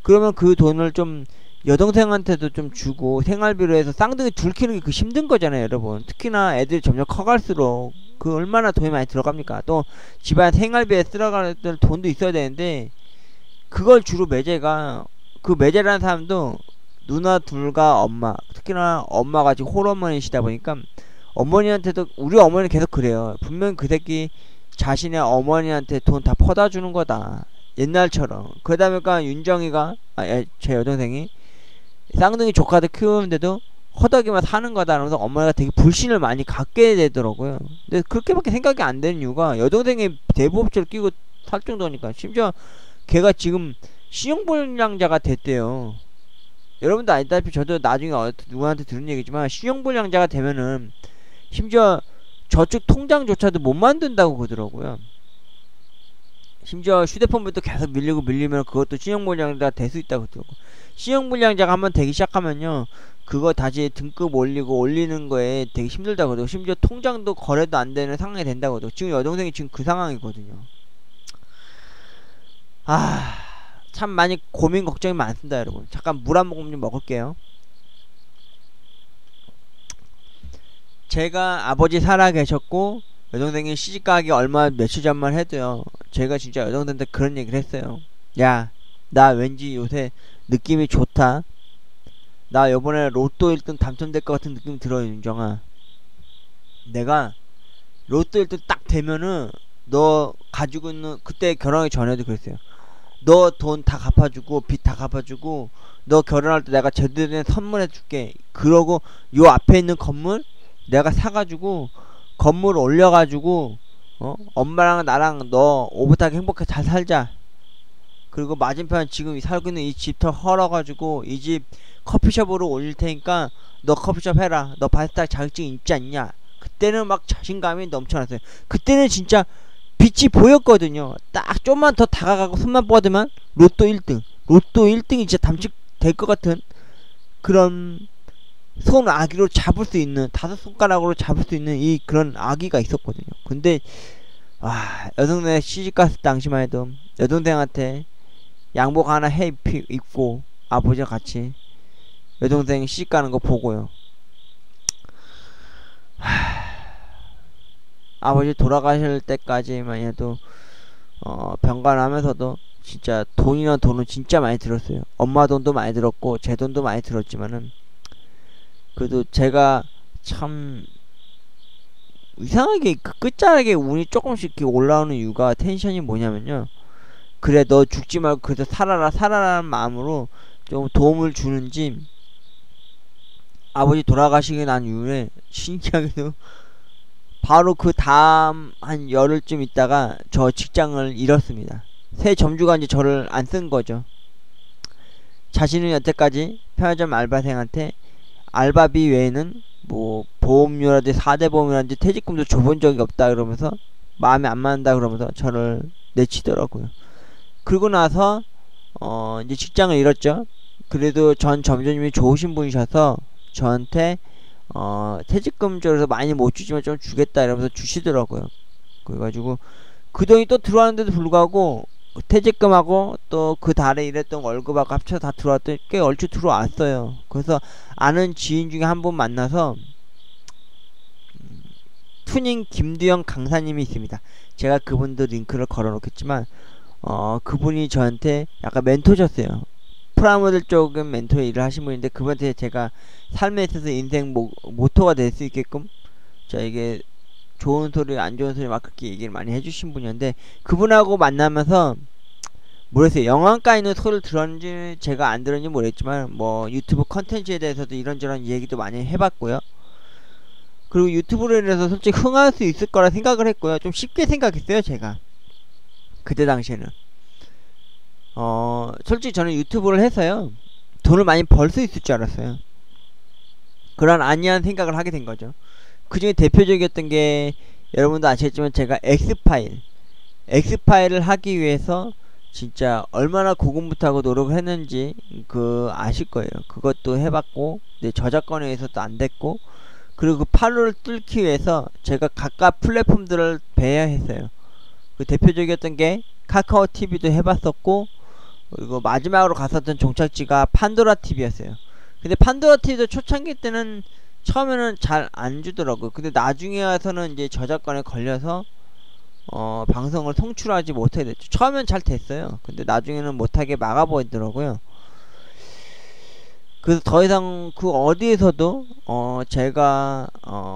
그러면 그 돈을 좀 여동생한테도 좀 주고 생활비로 해서 쌍둥이 둘 키우는 게 힘든 거잖아요 여러분. 특히나 애들이 점점 커갈수록 얼마나 돈이 많이 들어갑니까. 또 집안 생활비에 쓸어가는 돈도 있어야 되는데, 그걸 주로 매제라는 사람도 누나 둘과 엄마, 특히나 엄마가 지금 홀어머니시다 보니까 어머니한테도, 우리 어머니는 계속 그래요. 분명 그 새끼 자신의 어머니한테 돈 다 퍼다 주는 거다 옛날처럼. 그러다 보니까 윤정이가 제 여동생이 쌍둥이 조카들 키우는데도 허덕이만 사는 거다 라면서 엄마가 되게 불신을 많이 갖게 되더라고요. 근데 그렇게밖에 생각이 안 되는 이유가, 여동생이 대부업체를 끼고 살 정도니까. 심지어 걔가 지금 신용불량자가 됐대요. 여러분도 아시다시피, 저도 나중에 누구한테 들은 얘기지만, 신용불량자가 되면은 심지어 저축 통장조차도 못 만든다고 그러더라고요. 심지어 휴대폰부터 계속 밀리면 그것도 신용불량자가 될 수 있다고 그러더라고. 신용불량자가 한번 되기 시작하면요, 그거 다시 등급 올리는 거에 되게 힘들다고 그러고, 심지어 통장도 거래도 안 되는 상황이 된다고 그러고. 지금 여동생이 지금 그 상황이거든요. 참 많이 고민 걱정이 많습니다, 여러분. 잠깐 물 한 모금 좀 먹을게요. 제가 아버지 살아 계셨고 여동생이 시집가기 얼마 며칠 전만 해도요, 제가 진짜 여동생한테 그런 얘기를 했어요. 야, 나 왠지 요새 느낌이 좋다. 나 요번에 로또 1등 당첨될 것 같은 느낌이 들어요, 윤정아. 내가 로또 1등 딱 되면은 너 가지고 있는, 그때 결혼하기 전에도 그랬어요. 너 돈 다 갚아주고 빚 다 갚아주고 너 결혼할 때 내가 제대로 된 선물해줄게. 그러고 요 앞에 있는 건물 내가 사가지고 건물 올려가지고 엄마랑 나랑 너 오붓하게 행복하게 잘 살자. 그리고 맞은편 지금 살고 있는 이 집 더 헐어가지고 이 집 커피숍으로 올릴 테니까 너 커피숍 해라. 너 바리스타 자격증 있지 않냐. 그때는 막 자신감이 넘쳐났어요. 그때는 진짜 빛이 보였거든요. 딱 좀만 더 다가가고 손만 뻗으면 로또 1등 로또 1등이 진짜 담직될 것 같은 그런 손 아기로 잡을 수 있는, 5손가락으로 잡을 수 있는 이 그런 아기가 있었거든요. 근데 여동생 시집갔을 당시만 해도 여동생한테 양복 하나 입고 아버지랑 같이 여동생 시집가는 거 보고요, 아버지 돌아가실 때까지만 해도 병간하면서도 진짜 돈은 진짜 많이 들었어요. 엄마 돈도 많이 들었고 제 돈도 많이 들었지만은 그래도 제가 참 이상하게 그 끝자락에 운이 조금씩 이렇게 올라오는 이유가, 텐션이 뭐냐면요, 그래 너 죽지 말고 그래도 살아라는 마음으로 좀 도움을 주는지, 아버지 돌아가시게 난 이후에 신기하게도 바로 그 다음 한 열흘쯤 있다가 저 직장을 잃었습니다. 새 점주가 이제 저를 안 쓴 거죠. 자신은 여태까지 편의점 알바생한테 알바비 외에는 뭐 보험료라든지 4대 보험이라든지 퇴직금도 줘본 적이 없다 그러면서, 마음에 안 맞는다 그러면서 저를 내치더라고요. 그리고 나서 이제 직장을 잃었죠. 그래도 전 점주님이 좋으신 분이셔서 저한테 퇴직금 쪽에서 많이 못 주지만 좀 주겠다 이러면서 주시더라고요. 그래가지고 그 돈이 또 들어왔는데도 불구하고 퇴직금하고 또 그 달에 일했던 월급하고 합쳐서 다 들어왔더니 꽤 얼추 들어왔어요. 그래서 아는 지인 중에 한 분 만나서 투닝 김두영 강사님이 있습니다. 제가 그분도 링크를 걸어 놓겠지만 그분이 저한테 약간 멘토셨어요. 프라모델 쪽은 멘토 일을 하신 분인데, 그분한테 제가 삶에 있어서 인생 모토가 될 수 있게끔 저에게 좋은 소리 안 좋은 소리 막 그렇게 얘기를 많이 해주신 분이었는데, 그분하고 만나면서 모르겠어요. 영화과에 있는 소리를 들었는지 제가 안 들었는지 모르겠지만 뭐 유튜브 컨텐츠에 대해서도 이런저런 얘기도 많이 해봤고요. 그리고 유튜브로 인해서 솔직히 흥할 수 있을 거라 생각을 했고요. 좀 쉽게 생각했어요, 제가 그때 당시에는. 솔직히 저는 유튜브를 해서요 돈을 많이 벌 수 있을 줄 알았어요. 그런 안이한 생각을 하게 된 거죠. 그 중에 대표적이었던 게, 여러분도 아시겠지만 제가 엑스파일을 하기 위해서 진짜 얼마나 고군분투하고 노력을 했는지 아실 거예요. 그것도 해봤고, 네, 저작권에 의해서도 안 됐고, 그리고 그 판로를 뚫기 위해서 제가 각각 플랫폼들을 배회했어요. 그 대표적이었던 게 카카오 TV도 해봤었고, 그리고 마지막으로 갔었던 종착지가 판도라 TV였어요. 근데 판도라 TV도 초창기 때는 처음에는 잘 안 주더라고요. 근데 나중에 와서는 이제 저작권에 걸려서 방송을 송출하지 못하게 됐죠. 처음엔 잘 됐어요. 근데 나중에는 못하게 막아버리더라고요. 그래서 더 이상 그 어디에서도 제가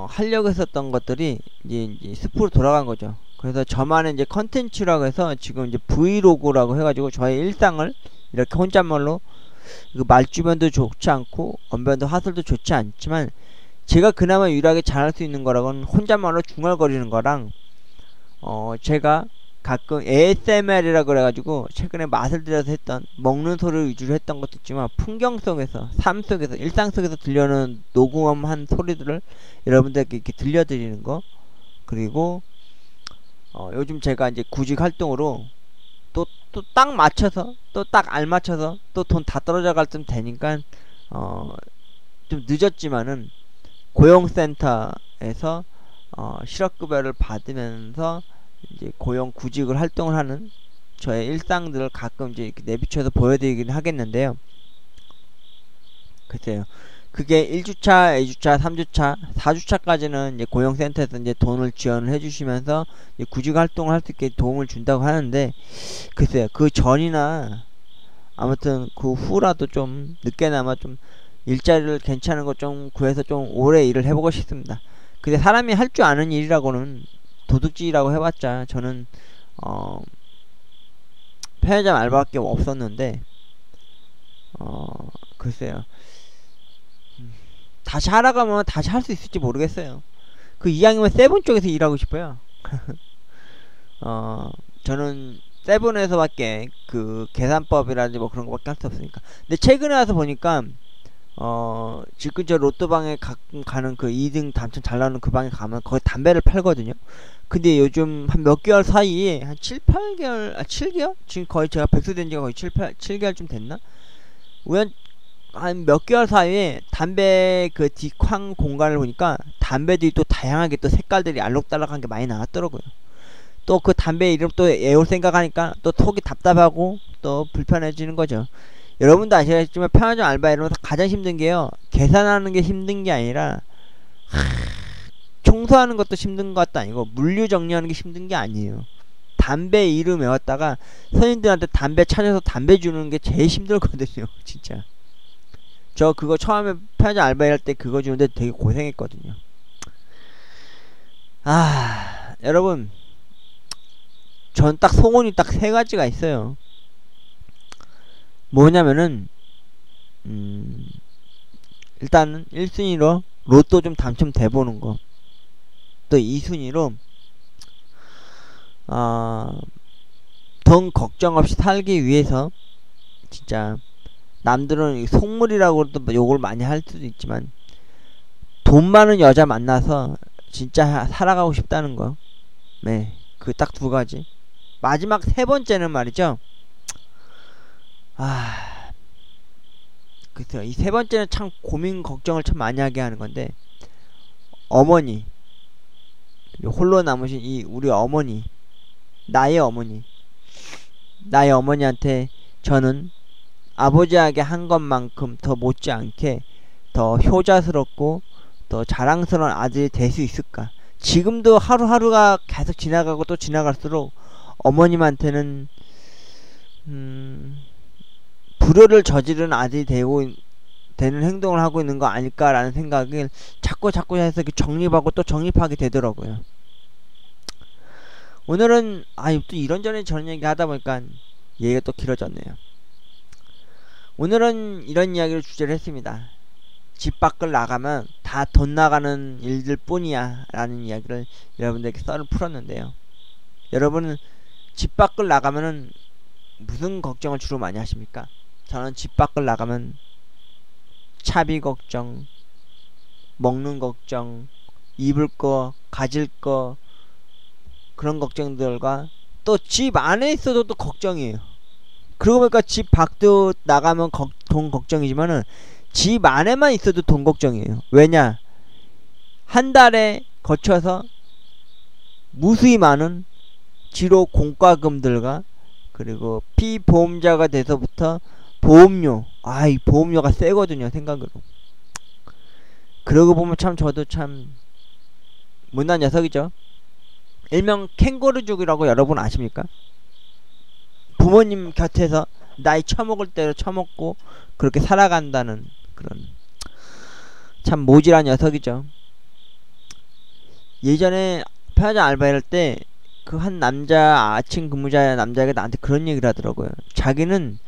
하려고 했었던 것들이 이제 숲으로 돌아간 거죠. 그래서 저만의 이제 컨텐츠라고 해서 지금 이제 브이로그라고 해가지고 저의 일상을 이렇게 혼잣말로, 말주변도 좋지 않고 언변도 하술도 좋지 않지만 제가 그나마 유일하게 잘할 수 있는 거라고는 혼잣말로 중얼거리는 거랑, 제가 가끔 ASMR이라 그래가지고 최근에 맛을 들여서 했던, 먹는 소리를 위주로 했던 것도 있지만 풍경 속에서, 삶 속에서, 일상 속에서 들려오는 녹음한 소리들을 여러분들께 이렇게 들려드리는 거. 그리고 요즘 제가 이제 구직 활동으로 또 딱 맞춰서 또 딱 알맞춰서 또 돈 다 떨어져 갈 쯤 되니까 좀 늦었지만은 고용센터에서 실업급여를 받으면서 이제 고용 구직을 활동을 하는 저의 일상들을 가끔 이제 이렇게 내비쳐서 보여드리긴 하겠는데요. 글쎄요. 그게 1주차, 2주차, 3주차, 4주차까지는 이제 고용센터에서 이제 돈을 지원을 해주시면서 이제 구직 활동을 할 수 있게 도움을 준다고 하는데, 글쎄요. 그 전이나 아무튼 그 후라도 좀 늦게나마 좀 일자리를 괜찮은 거 좀 구해서 좀 오래 일을 해보고 싶습니다. 근데 사람이 할 줄 아는 일이라고는 도둑질이라고 해봤자 저는 편의점 알바밖에 없었는데 글쎄요. 다시 하라고 하면 다시 할 수 있을지 모르겠어요. 그 이왕이면 세븐 쪽에서 일하고 싶어요. 저는 세븐에서밖에 그 계산법이라든지 뭐 그런 거밖에 할 수 없으니까. 근데 최근에 와서 보니까 집 근처 로또방에 가끔 가는 그 2등 당첨 잘 나오는 그 방에 가면 거기 담배를 팔거든요. 근데 요즘 한 몇 개월 사이에 한 7, 8개월, 7개월? 지금 거의 제가 백수 된 지가 거의 7개월쯤 됐나? 한 몇 개월 사이에 담배 그 뒷쾅 공간을 보니까 담배들이 또 다양하게 또 색깔들이 알록달록한 게 많이 나왔더라고요. 또 그 담배 이름 또 애올 생각하니까 또 속이 답답하고 또 불편해지는 거죠. 여러분도 아시겠지만 편의점 알바 이러면서 가장 힘든 게요, 계산하는 게 힘든 게 아니라 청소하는 것도 힘든 것도 아니고 물류 정리하는 게 힘든 게 아니에요. 담배 이름 외웠다가 손님들한테 담배 찾아서 담배 주는 게 제일 힘들거든요. 진짜 저 그거 처음에 편의점 알바 할 때 그거 주는데 되게 고생했거든요. 여러분, 전 딱 소원이 딱 세 가지가 있어요. 뭐냐면은 일단은 1순위로 로또 좀 당첨돼 보는 거. 또 2순위로 돈 걱정 없이 살기 위해서 진짜 남들은 속물이라고 또 욕을 많이 할 수도 있지만 돈 많은 여자 만나서 진짜 살아가고 싶다는 거. 네, 그 딱 두 가지. 마지막 세 번째는 말이죠. 글쎄요. 이 세 번째는 참 고민 걱정을 참 많이 하게 하는 건데, 어머니, 홀로 남으신 이 우리 어머니, 나의 어머니한테 저는 아버지에게 한 것만큼 더 못지않게 더 효자스럽고 더 자랑스러운 아들이 될 수 있을까. 지금도 하루하루가 계속 지나가고 또 지나갈수록 어머님한테는 불효를 저지른 아들이 되는 행동을 하고 있는 거 아닐까라는 생각을 자꾸 해서 정립하고 또 정립하게 되더라고요. 오늘은 또 이런저런 저런 얘기 하다 보니까 얘기가 또 길어졌네요. 오늘은 이런 이야기를 주제로 했습니다. 집 밖을 나가면 다 돈 나가는 일들 뿐이야 라는 이야기를 여러분들에게 썰을 풀었는데요. 여러분은 집 밖을 나가면은 무슨 걱정을 주로 많이 하십니까? 저는 집 밖을 나가면 차비 걱정, 먹는 걱정, 입을 거, 가질 거, 그런 걱정들과 또 집 안에 있어도 또 걱정이에요. 그러고 보니까 집 밖도 나가면 돈 걱정이지만은 집 안에만 있어도 돈 걱정이에요. 왜냐? 한 달에 거쳐서 무수히 많은 지로 공과금들과 그리고 피보험자가 돼서부터 보험료, 이 보험료가 세거든요, 생각으로. 그러고 보면 참 저도 참 못난 녀석이죠. 일명 캥거루족이라고 여러분 아십니까? 부모님 곁에서 나이 처먹을 대로 처먹고 그렇게 살아간다는 그런 참 모질한 녀석이죠. 예전에 편의점 알바할 때 그 한 남자 아침 근무자 남자애가 나한테 그런 얘기를 하더라고요. 자기는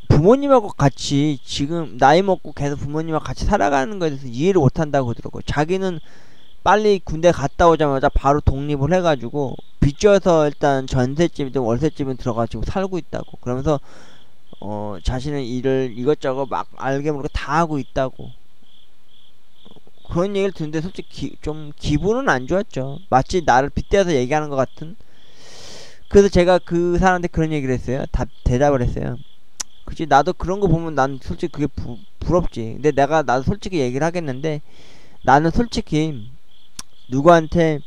부모님하고 같이 지금 나이 먹고 계속 부모님하고 같이 살아가는 거에 대해서 이해를 못한다고 하더라고요. 자기는 빨리 군대 갔다 오자마자 바로 독립을 해가지고 빚져서 일단 전셋집이든 월셋집은 들어가지고 살고 있다고. 그러면서 자신은 일을 이것저것 막 알게 모르게 다 하고 있다고. 그런 얘기를 듣는데 솔직히 좀 기분은 안 좋았죠. 마치 나를 빗대서 얘기하는 것 같은 그래서 제가 그 사람한테 그런 얘기를 했어요. 대답을 했어요. 그치, 나도 그런 거 보면 난 솔직히 그게 부럽지. 근데 나도 솔직히 얘기를 하겠는데, 나는 솔직히 누구한테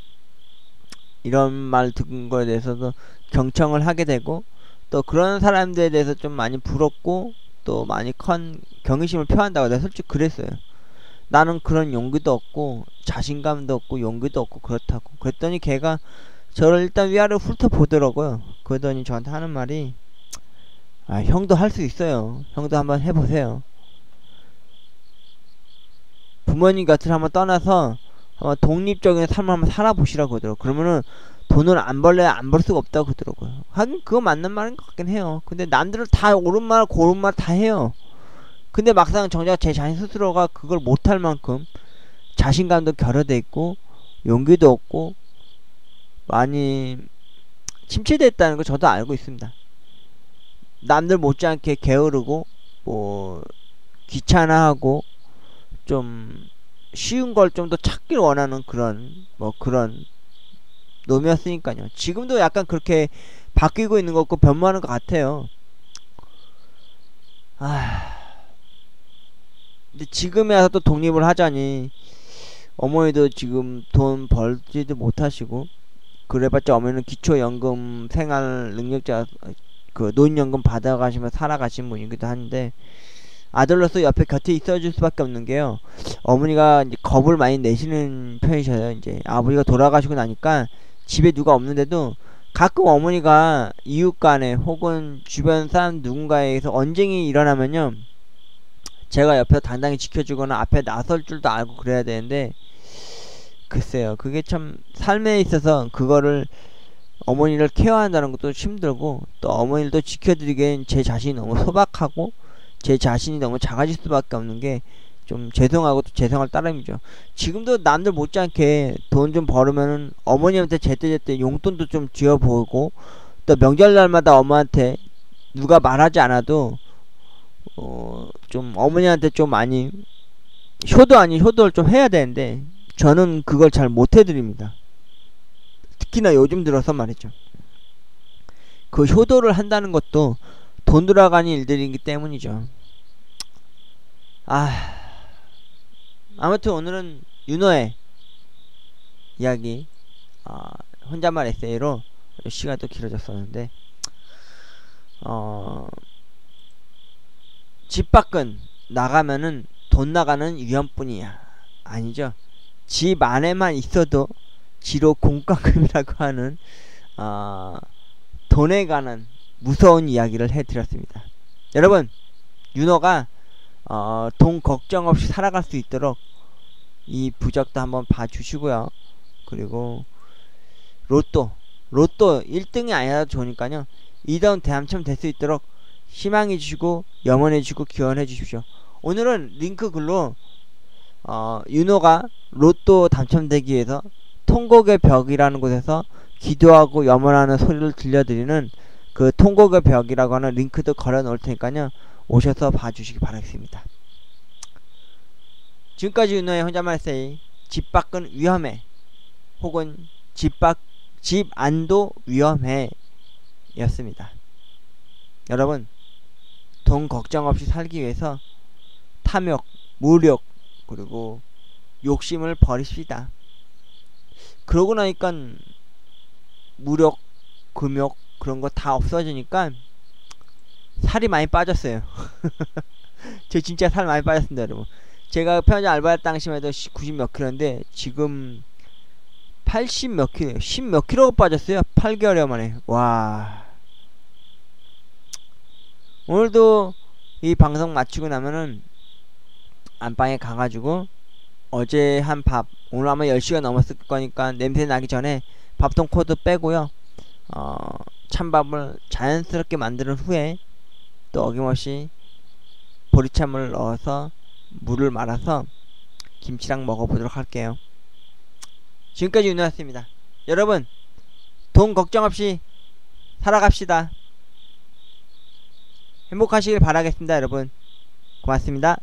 이런 말 듣은 거에 대해서도 경청을 하게 되고, 또 그런 사람들에 대해서 좀 많이 부럽고, 또 많이 경외심을 표한다고 내가 솔직히 그랬어요. 나는 그런 용기도 없고 자신감도 없고 용기도 없고 그렇다고. 그랬더니 걔가 저를 일단 위아래로 훑어보더라고요. 그러더니 저한테 하는 말이, 아, 형도 할 수 있어요. 형도 한번 해보세요. 부모님 곁을 한번 떠나서 한번 독립적인 삶을 한번 살아보시라고 그러더라고요. 그러면은 돈을 안 벌 수가 없다고 그러더라고요. 하긴 그거 맞는 말인 것 같긴 해요. 근데 남들은 다 옳은 말 고른 말 다 해요. 근데 막상 정작 제 자신 스스로가 그걸 못할 만큼 자신감도 결여돼 있고 용기도 없고 많이 침체돼 있다는 걸 저도 알고 있습니다. 남들 못지않게 게으르고 뭐 귀찮아하고 좀 쉬운 걸 좀 더 찾길 원하는 그런 놈이었으니까요. 지금도 약간 그렇게 바뀌고 있는 것 같고 변모하는 것 같아요. 근데 지금에 와서 또 독립을 하자니 어머니도 지금 돈 벌지도 못하시고, 그래봤자 어머니는 기초연금 생활 능력자 그 노인연금 받아가시며 살아가신 분이기도 한데, 아들로서 옆에 곁에 있어줄 수밖에 없는 게요, 어머니가 이제 겁을 많이 내시는 편이셔요. 이제 아버지가 돌아가시고 나니까 집에 누가 없는데도 가끔 어머니가 이웃 간에 혹은 주변 사람 누군가에서 언쟁이 일어나면요, 제가 옆에서 당당히 지켜주거나 앞에 나설 줄도 알고 그래야 되는데, 글쎄요, 그게 참 삶에 있어서 그거를 어머니를 케어한다는 것도 힘들고, 또 어머니를 또 지켜드리기엔 제 자신이 너무 소박하고 제 자신이 너무 작아질 수밖에 없는 게 좀 죄송하고 또 죄송할 따름이죠. 지금도 남들 못지않게 돈 좀 벌으면은 어머니한테 제때제때 용돈도 좀 쥐어보고, 또 명절날마다 엄마한테 누가 말하지 않아도 좀 어머니한테 좀 많이 효도 아닌 효도를 좀 해야 되는데, 저는 그걸 잘 못해드립니다. 특히나 요즘 들어서 말이죠. 그 효도를 한다는 것도 돈 들어가는 일들이기 때문이죠. 아무튼 오늘은 윤호의 이야기, 혼잣말 에세이로 시간이 또 길어졌었는데, 집 밖은 나가면은 돈 나가는 위험뿐이야. 아니죠. 집 안에만 있어도 지로 공과금이라고 하는 돈에 관한 무서운 이야기를 해드렸습니다. 여러분, 윤호가 돈 걱정 없이 살아갈 수 있도록 이 부적도 한번 봐주시고요. 그리고 로또 1등이 아니라도 좋으니까요, 2등 대함처럼 될 수 있도록 희망해 주시고 염원해 주시고 기원해 주십시오. 오늘은 링크 글로 윤호가 로또 당첨되기 위해서 통곡의 벽이라는 곳에서 기도하고 염원하는 소리를 들려드리는 그 통곡의 벽이라고 하는 링크도 걸어 놓을 테니까요, 오셔서 봐주시기 바라겠습니다. 지금까지 윤호의 혼잣말 에세이, 집 밖은 위험해, 혹은 집 안도 위험해 였습니다. 여러분, 돈 걱정 없이 살기 위해서 탐욕, 무력, 그리고 욕심을 버리십시다. 그러고 나니까 무력, 금욕 그런 거 다 없어지니까 살이 많이 빠졌어요. 저 진짜 살 많이 빠졌습니다, 여러분. 제가 편의점 알바할 당시만 해도 90 몇 킬로인데 지금 80 몇 킬로, 10 몇 킬로가 빠졌어요. 8개월여 만에. 와. 오늘도 이 방송 마치고 나면은 안방에 가가지고 어제 한 밥, 오늘 아마 10시가 넘었을 거니까 냄새 나기 전에 밥통 코드 빼고요, 찬밥을 자연스럽게 만드는 후에 또 어김없이 보리차물 넣어서 물을 말아서 김치랑 먹어보도록 할게요. 지금까지 윤호였습니다. 여러분, 돈 걱정 없이 살아갑시다. 행복하시길 바라겠습니다. 여러분, 고맙습니다.